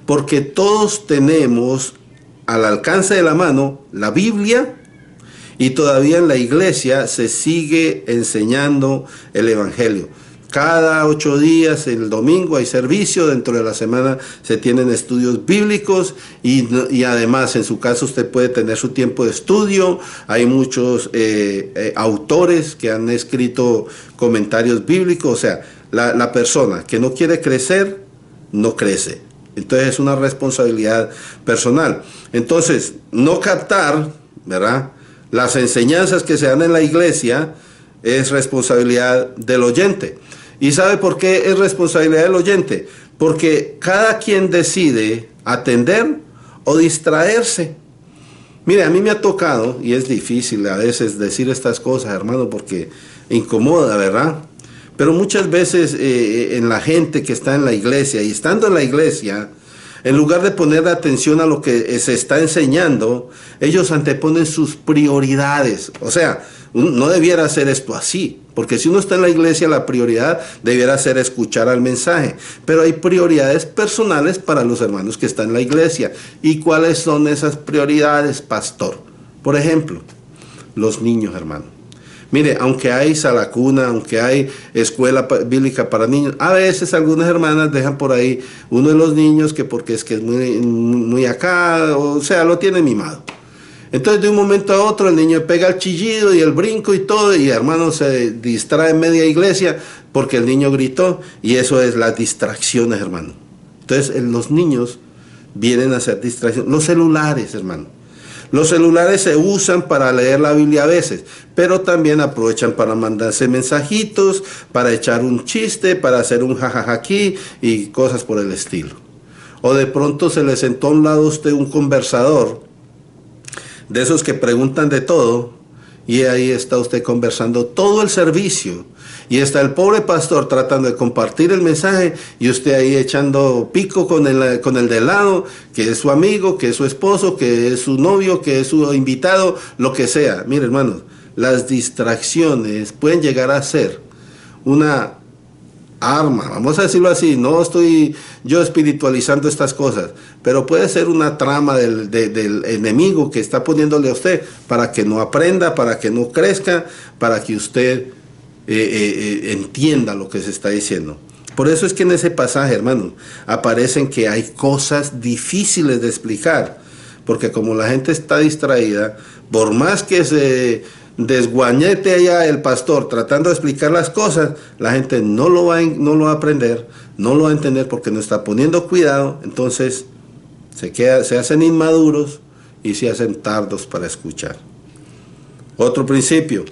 porque todos tenemos al alcance de la mano la Biblia y todavía en la iglesia se sigue enseñando el evangelio. Cada 8 días, el domingo, hay servicio, dentro de la semana se tienen estudios bíblicos y además en su caso usted puede tener su tiempo de estudio. Hay muchos autores que han escrito comentarios bíblicos. O sea, la persona que no quiere crecer, no crece. Entonces es una responsabilidad personal. Entonces, no captar, ¿verdad?, las enseñanzas que se dan en la iglesia es responsabilidad del oyente. ¿Y sabe por qué es responsabilidad del oyente? Porque cada quien decide atender o distraerse. Mire, a mí me ha tocado, y es difícil a veces decir estas cosas, hermano, porque incomoda, ¿verdad? Pero muchas veces en la gente que está en la iglesia, y estando en la iglesia, en lugar de poner atención a lo que se está enseñando, ellos anteponen sus prioridades. O sea, no debiera ser esto así, porque si uno está en la iglesia, la prioridad debiera ser escuchar al mensaje. Pero hay prioridades personales para los hermanos que están en la iglesia. ¿Y cuáles son esas prioridades, pastor? Por ejemplo, los niños, hermano. Mire, aunque hay sala cuna, aunque hay escuela bíblica para niños, a veces algunas hermanas dejan por ahí uno de los niños que porque es muy acá, o sea, lo tiene mimado. Entonces de un momento a otro el niño pega el chillido y el brinco y todo, y hermano se distrae en media iglesia porque el niño gritó, y eso es las distracciones, hermano. Entonces los niños vienen a ser distracciones. Los celulares, hermano. Los celulares se usan para leer la Biblia a veces, pero también aprovechan para mandarse mensajitos, para echar un chiste, para hacer un jajaja aquí y cosas por el estilo. O de pronto se le sentó a un lado a usted un conversador, de esos que preguntan de todo, y ahí está usted conversando todo el servicio. Y está el pobre pastor tratando de compartir el mensaje y usted ahí echando pico con el de lado, que es su amigo, que es su esposo, que es su novio, que es su invitado, lo que sea. Mire, hermanos, las distracciones pueden llegar a ser una arma, vamos a decirlo así. No estoy yo espiritualizando estas cosas, pero puede ser una trama del enemigo que está poniéndole a usted para que no aprenda, para que no crezca, para que usted entienda lo que se está diciendo. Por eso es que en ese pasaje, hermano, aparecen que hay cosas difíciles de explicar, porque como la gente está distraída, por más que se desguañete allá el pastor tratando de explicar las cosas, la gente no lo va a aprender, no lo va a entender porque no está poniendo cuidado. Entonces se hacen inmaduros y se hacen tardos para escuchar. Otro principio: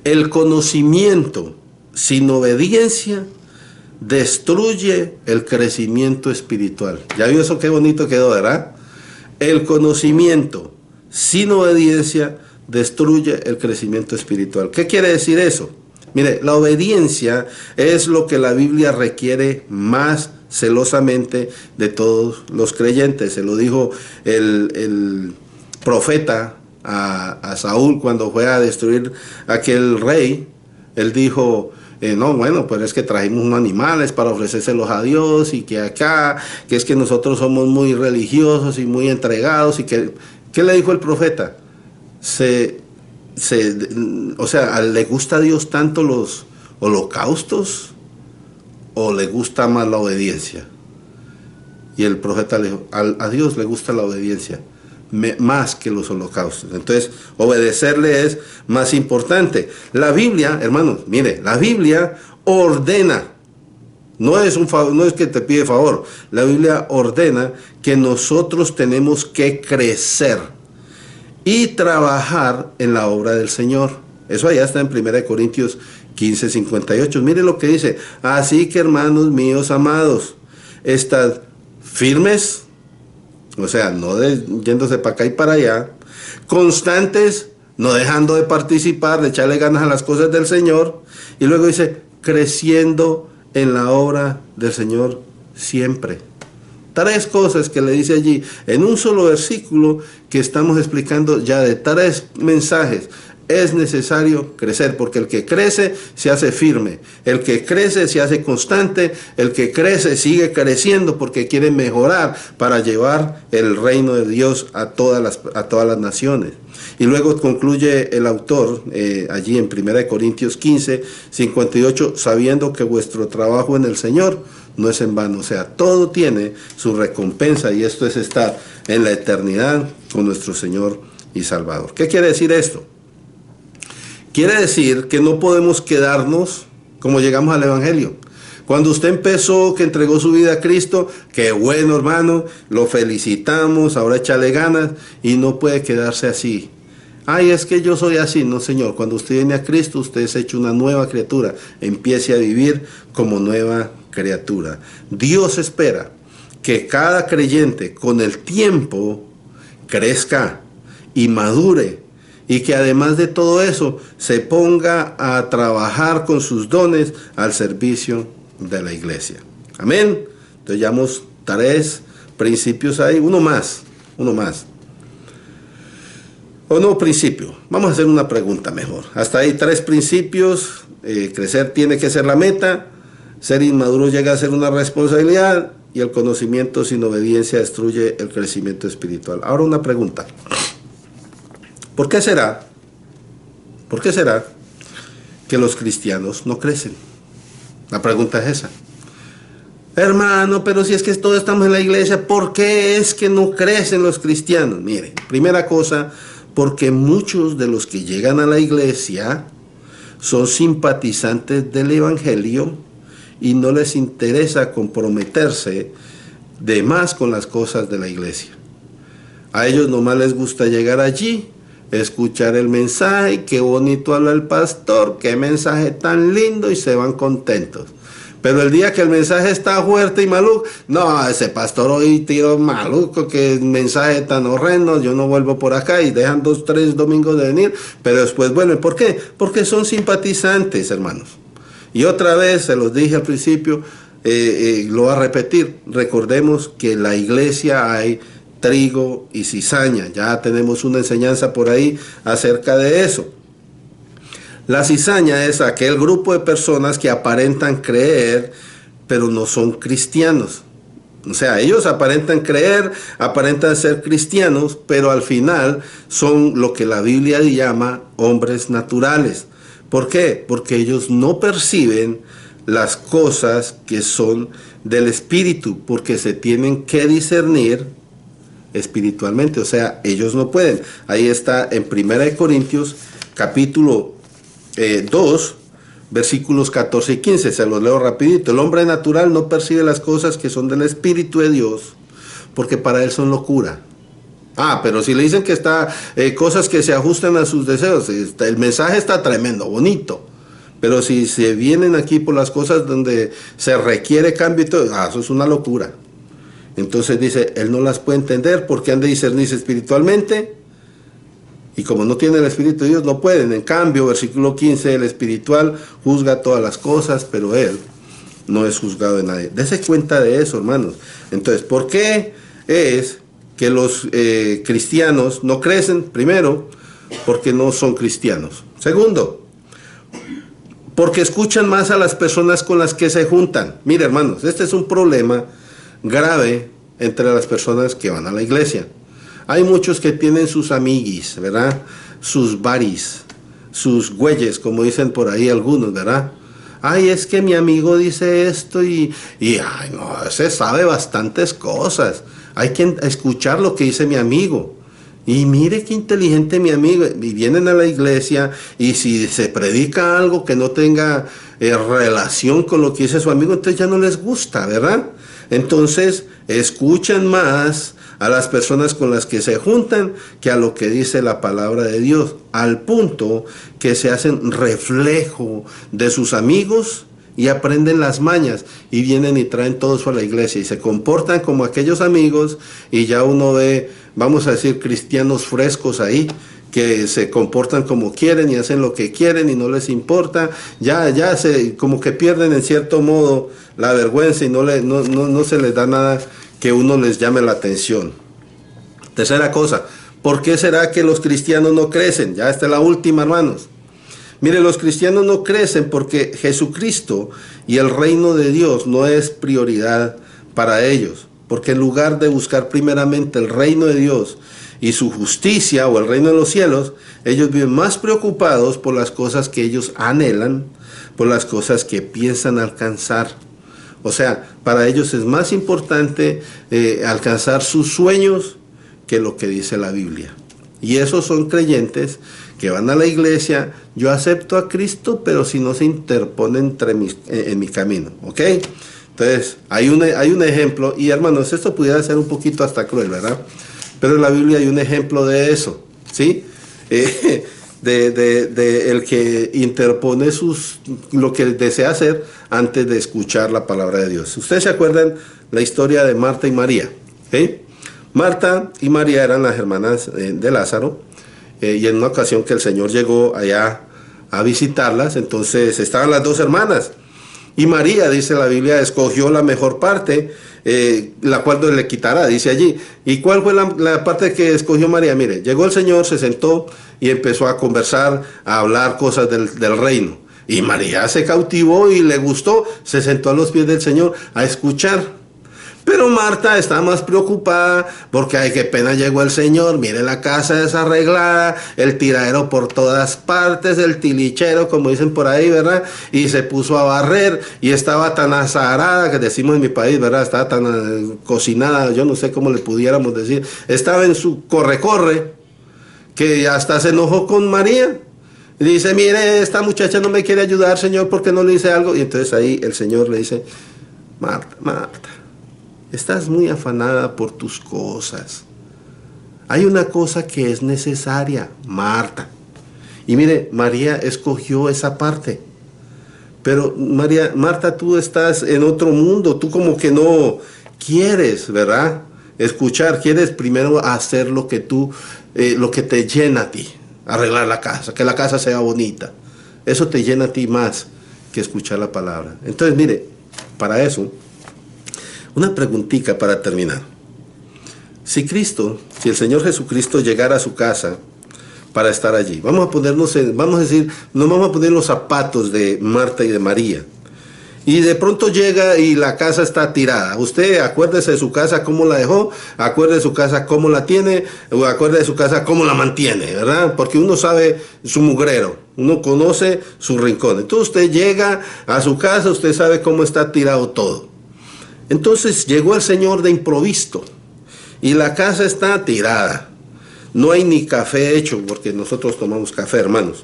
el conocimiento sin obediencia destruye el crecimiento espiritual. ¿Ya vio eso? Qué bonito quedó, ¿verdad? El conocimiento sin obediencia destruye el crecimiento espiritual. ¿Qué quiere decir eso? Mire, la obediencia es lo que la Biblia requiere más celosamente de todos los creyentes. Se lo dijo el profeta a Saúl cuando fue a destruir aquel rey. Él dijo, no, bueno, pues es que trajimos unos animales para ofrecérselos a Dios, y que acá, que es que nosotros somos muy religiosos y muy entregados, y que, ¿qué le dijo el profeta? O sea, ¿le gusta a Dios tanto los holocaustos o le gusta más la obediencia? Y el profeta le dijo, a Dios le gusta la obediencia más que los holocaustos. Entonces, obedecerle es más importante. La Biblia, hermanos, mire, la Biblia ordena, No es un favor, no es que te pide favor. La Biblia ordena que nosotros tenemos que crecer y trabajar en la obra del Señor. Eso allá está en 1 Corintios 15:58. Mire lo que dice. Así que, hermanos míos amados, estad firmes, o sea, no yéndose para acá y para allá, constantes, no dejando de participar, de echarle ganas a las cosas del Señor. Y luego dice, creciendo en la obra del Señor siempre. 3 cosas que le dice allí, en un solo versículo que estamos explicando ya de 3 mensajes. Es necesario crecer, porque el que crece se hace firme, el que crece se hace constante, el que crece sigue creciendo porque quiere mejorar para llevar el reino de Dios a todas las naciones. Y luego concluye el autor allí en 1 Corintios 15:58, sabiendo que vuestro trabajo en el Señor no es en vano. O sea, todo tiene su recompensa, y esto es estar en la eternidad con nuestro Señor y Salvador. ¿Qué quiere decir esto? Quiere decir que no podemos quedarnos como llegamos al Evangelio. Cuando usted empezó, que entregó su vida a Cristo, qué bueno, hermano, lo felicitamos, ahora échale ganas, y no puede quedarse así. Ay, es que yo soy así. No, Señor, cuando usted viene a Cristo, usted es hecho una nueva criatura. Empiece a vivir como nueva criatura. Dios espera que cada creyente con el tiempo crezca y madure, y que además de todo eso se ponga a trabajar con sus dones al servicio de la iglesia. Amén. Entonces llevamos 3 principios ahí, uno más. O no principio, vamos a hacer una pregunta mejor. Hasta ahí 3 principios, crecer tiene que ser la meta, ser inmaduro llega a ser una responsabilidad, y el conocimiento sin obediencia destruye el crecimiento espiritual. Ahora una pregunta. ¿Por qué será que los cristianos no crecen? La pregunta es esa. Hermano, pero si es que todos estamos en la iglesia, ¿por qué es que no crecen los cristianos? Mire, primera cosa, porque muchos de los que llegan a la iglesia son simpatizantes del evangelio y no les interesa comprometerse de más con las cosas de la iglesia. A ellos nomás les gusta llegar allí, escuchar el mensaje, qué bonito habla el pastor, qué mensaje tan lindo, y se van contentos. Pero el día que el mensaje está fuerte y maluco, no, ese pastor hoy tiró maluco, qué mensaje tan horrendo, yo no vuelvo por acá, y dejan 2, 3 domingos de venir, pero después vuelven. ¿Por qué? Porque son simpatizantes, hermanos. Y otra vez, se los dije al principio, lo voy a repetir, recordemos que en la iglesia hay trigo y cizaña. Ya tenemos una enseñanza por ahí acerca de eso. La cizaña es aquel grupo de personas que aparentan creer, pero no son cristianos. O sea, ellos aparentan creer, aparentan ser cristianos, pero al final son lo que la Biblia llama hombres naturales. ¿Por qué? Porque ellos no perciben las cosas que son del Espíritu, porque se tienen que discernir espiritualmente, o sea, ellos no pueden. Ahí está en 1 Corintios capítulo 2, versículos 14 y 15, se los leo rapidito. El hombre natural no percibe las cosas que son del Espíritu de Dios, porque para él son locura. Pero si le dicen que está cosas que se ajustan a sus deseos, el mensaje está tremendo, bonito. Pero si se vienen aquí por las cosas donde se requiere cambio y todo, eso es una locura. Entonces dice, él no las puede entender porque han de discernirse espiritualmente, y como no tiene el Espíritu de Dios no pueden. En cambio, versículo 15, el espiritual juzga todas las cosas, pero él no es juzgado de nadie. Dese cuenta de eso, hermanos. Entonces, ¿por qué es que los cristianos no crecen? Primero, porque no son cristianos. Segundo, porque escuchan más a las personas con las que se juntan. Mire, hermanos, este es un problema grave entre las personas que van a la iglesia. Hay muchos que tienen sus amiguis, ¿verdad? Sus baris, sus güeyes, como dicen por ahí algunos, ¿verdad? Ay, es que mi amigo dice esto y ay, no, se sabe bastantes cosas. Hay que escuchar lo que dice mi amigo. Y mire qué inteligente mi amigo, y vienen a la iglesia y si se predica algo que no tenga relación con lo que dice su amigo, entonces ya no les gusta, ¿verdad? Entonces escuchan más a las personas con las que se juntan que a lo que dice la palabra de Dios, al punto que se hacen reflejo de sus amigos y aprenden las mañas y vienen y traen todo eso a la iglesia y se comportan como aquellos amigos y ya uno ve, vamos a decir, cristianos frescos ahí que se comportan como quieren y hacen lo que quieren y no les importa, ya se como que pierden en cierto modo la vergüenza y no se les da nada que uno les llame la atención. Tercera cosa, ¿por qué será que los cristianos no crecen? Ya esta es la última, hermanos. Mire, los cristianos no crecen porque Jesucristo y el reino de Dios no es prioridad para ellos. Porque en lugar de buscar primeramente el reino de Dios y su justicia o el reino de los cielos, ellos viven más preocupados por las cosas que ellos anhelan, por las cosas que piensan alcanzar. O sea, para ellos es más importante alcanzar sus sueños que lo que dice la Biblia. Y esos son creyentes que van a la iglesia, yo acepto a Cristo, pero si no se interpone en mi camino, ¿ok? Entonces, hay un ejemplo, y hermanos, esto pudiera ser un poquito hasta cruel, ¿verdad? Pero en la Biblia hay un ejemplo de eso, ¿sí? De el que interpone lo que desea hacer antes de escuchar la palabra de Dios. Ustedes se acuerdan la historia de Marta y María, ¿sí? Marta y María eran las hermanas de Lázaro, y en una ocasión que el Señor llegó allá a visitarlas, entonces estaban las dos hermanas, y María, dice la Biblia, escogió la mejor parte, la cual no le quitará, dice allí. ¿Y cuál fue la parte que escogió María? Mire, llegó el Señor, se sentó y empezó a conversar, a hablar cosas del reino. Y María se cautivó y le gustó, se sentó a los pies del Señor a escuchar. Pero Marta está más preocupada porque, ay, qué pena llegó el Señor, mire la casa desarreglada, el tiradero por todas partes, el tilichero, como dicen por ahí, ¿verdad? Y se puso a barrer y estaba tan azarada, que decimos en mi país, ¿verdad? Estaba tan cocinada, yo no sé cómo le pudiéramos decir, estaba en su corre-corre, que hasta se enojó con María. Y dice, mire, esta muchacha no me quiere ayudar, Señor, porque no le dice algo. Y entonces ahí el Señor le dice, Marta, Marta, estás muy afanada por tus cosas. Hay una cosa que es necesaria, Marta. Y mire, María escogió esa parte. Pero Marta, tú estás en otro mundo. Tú como que no quieres, ¿verdad? Escuchar, quieres primero hacer lo que te llena a ti. Arreglar la casa, que la casa sea bonita. Eso te llena a ti más que escuchar la palabra. Entonces, mire, para eso, una preguntita para terminar. Si el Señor Jesucristo llegara a su casa para estar allí, vamos a poner los zapatos de Marta y de María. Y de pronto llega y la casa está tirada. Usted acuérdese de su casa cómo la dejó, acuérdese de su casa cómo la tiene, o acuérdese de su casa cómo la mantiene, ¿verdad? Porque uno sabe su mugrero, uno conoce su rincón. Entonces usted llega a su casa, usted sabe cómo está tirado todo. Entonces llegó el Señor de improviso y la casa está tirada. No hay ni café hecho, porque nosotros tomamos café, hermanos.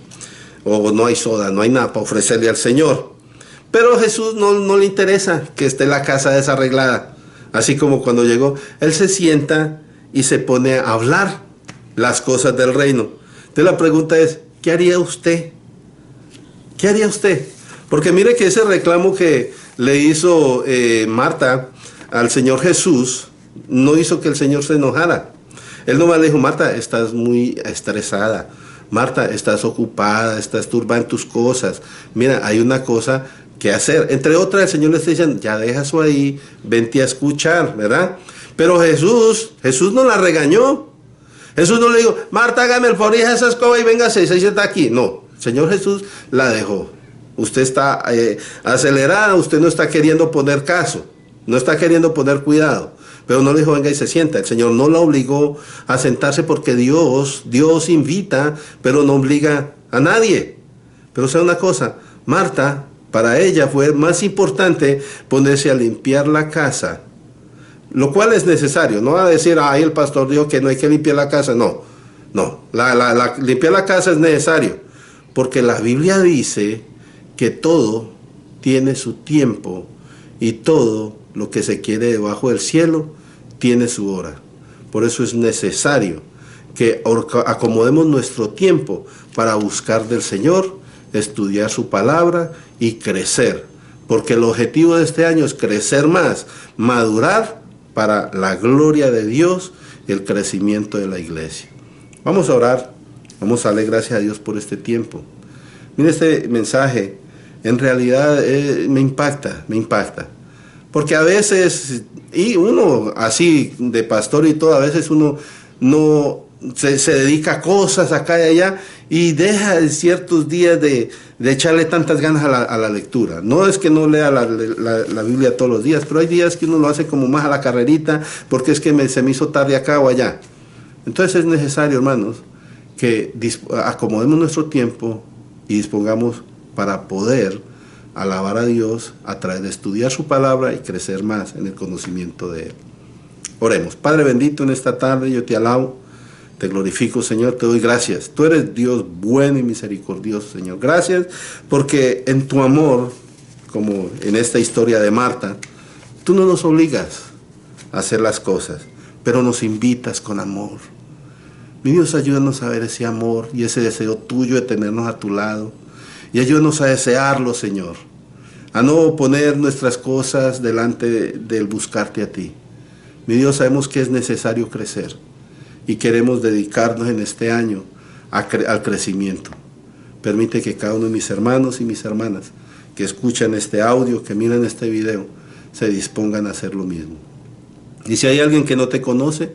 O no hay soda, no hay nada para ofrecerle al Señor. Pero a Jesús no le interesa que esté la casa desarreglada. Así como cuando llegó, Él se sienta y se pone a hablar las cosas del reino. Entonces la pregunta es, ¿qué haría usted? ¿Qué haría usted? Porque mire que ese reclamo que le hizo Marta al Señor Jesús, no hizo que el Señor se enojara. Él nomás le dijo, Marta, estás muy estresada. Marta, estás ocupada, estás turbada en tus cosas. Mira, hay una cosa que hacer. Entre otras, el Señor le está diciendo, ya deja eso ahí, vente a escuchar, ¿verdad? Pero Jesús no la regañó. Jesús no le dijo, Marta, hágame el favor, hija esa escoba y véngase, se sienta aquí. No, el Señor Jesús la dejó. Usted está acelerada, usted no está queriendo poner caso, no está queriendo poner cuidado. Pero no le dijo, venga y se sienta. El Señor no la obligó a sentarse porque Dios invita, pero no obliga a nadie. Pero sea una cosa, Marta, para ella fue más importante ponerse a limpiar la casa, lo cual es necesario. No va a decir, ay, el pastor dijo que no hay que limpiar la casa. No, No, limpiar la casa es necesario, porque la Biblia dice que todo tiene su tiempo y todo lo que se quiere debajo del cielo tiene su hora. Por eso es necesario que acomodemos nuestro tiempo para buscar del Señor, estudiar su palabra y crecer. Porque el objetivo de este año es crecer más, madurar para la gloria de Dios y el crecimiento de la iglesia. Vamos a orar, vamos a darle gracias a Dios por este tiempo. Mire, este mensaje en realidad me impacta. Porque a veces, y uno así de pastor y todo, a veces uno no se dedica a cosas acá y allá y deja ciertos días de echarle tantas ganas a la lectura. No es que no lea la Biblia todos los días, pero hay días que uno lo hace como más a la carrerita porque es que se me hizo tarde acá o allá. Entonces es necesario, hermanos, que acomodemos nuestro tiempo y dispongamos para poder alabar a Dios a través de estudiar su palabra y crecer más en el conocimiento de Él. Oremos. Padre bendito, en esta tarde yo te alabo, te glorifico, Señor, te doy gracias. Tú eres Dios bueno y misericordioso, Señor. Gracias porque en tu amor, como en esta historia de Marta, tú no nos obligas a hacer las cosas, pero nos invitas con amor. Mi Dios, ayúdanos a ver ese amor y ese deseo tuyo de tenernos a tu lado. Y ayúdanos a desearlo, Señor. A no poner nuestras cosas delante del buscarte a ti. Mi Dios, sabemos que es necesario crecer. Y queremos dedicarnos en este año al crecimiento. Permite que cada uno de mis hermanos y mis hermanas que escuchan este audio, que miran este video, se dispongan a hacer lo mismo. Y si hay alguien que no te conoce,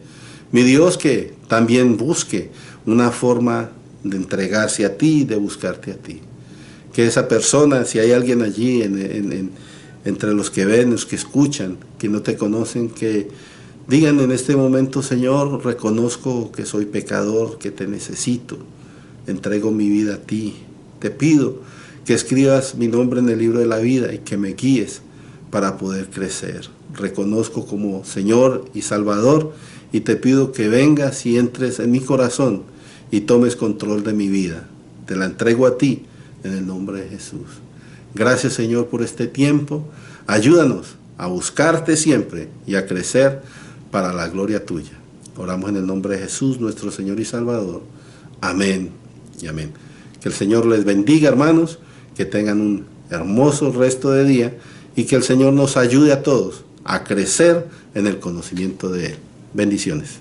mi Dios, que también busque una forma de entregarse a ti y de buscarte a ti. Que esa persona, si hay alguien allí entre los que ven, los que escuchan, que no te conocen, que digan en este momento: Señor, reconozco que soy pecador, que te necesito, entrego mi vida a ti. Te pido que escribas mi nombre en el libro de la vida y que me guíes para poder crecer. Reconozco como Señor y Salvador y te pido que vengas y entres en mi corazón y tomes control de mi vida. Te la entrego a ti en el nombre de Jesús. Gracias, Señor, por este tiempo. Ayúdanos a buscarte siempre y a crecer para la gloria tuya. Oramos en el nombre de Jesús, nuestro Señor y Salvador. Amén y amén. Que el Señor les bendiga, hermanos, que tengan un hermoso resto de día y que el Señor nos ayude a todos a crecer en el conocimiento de Él. Bendiciones.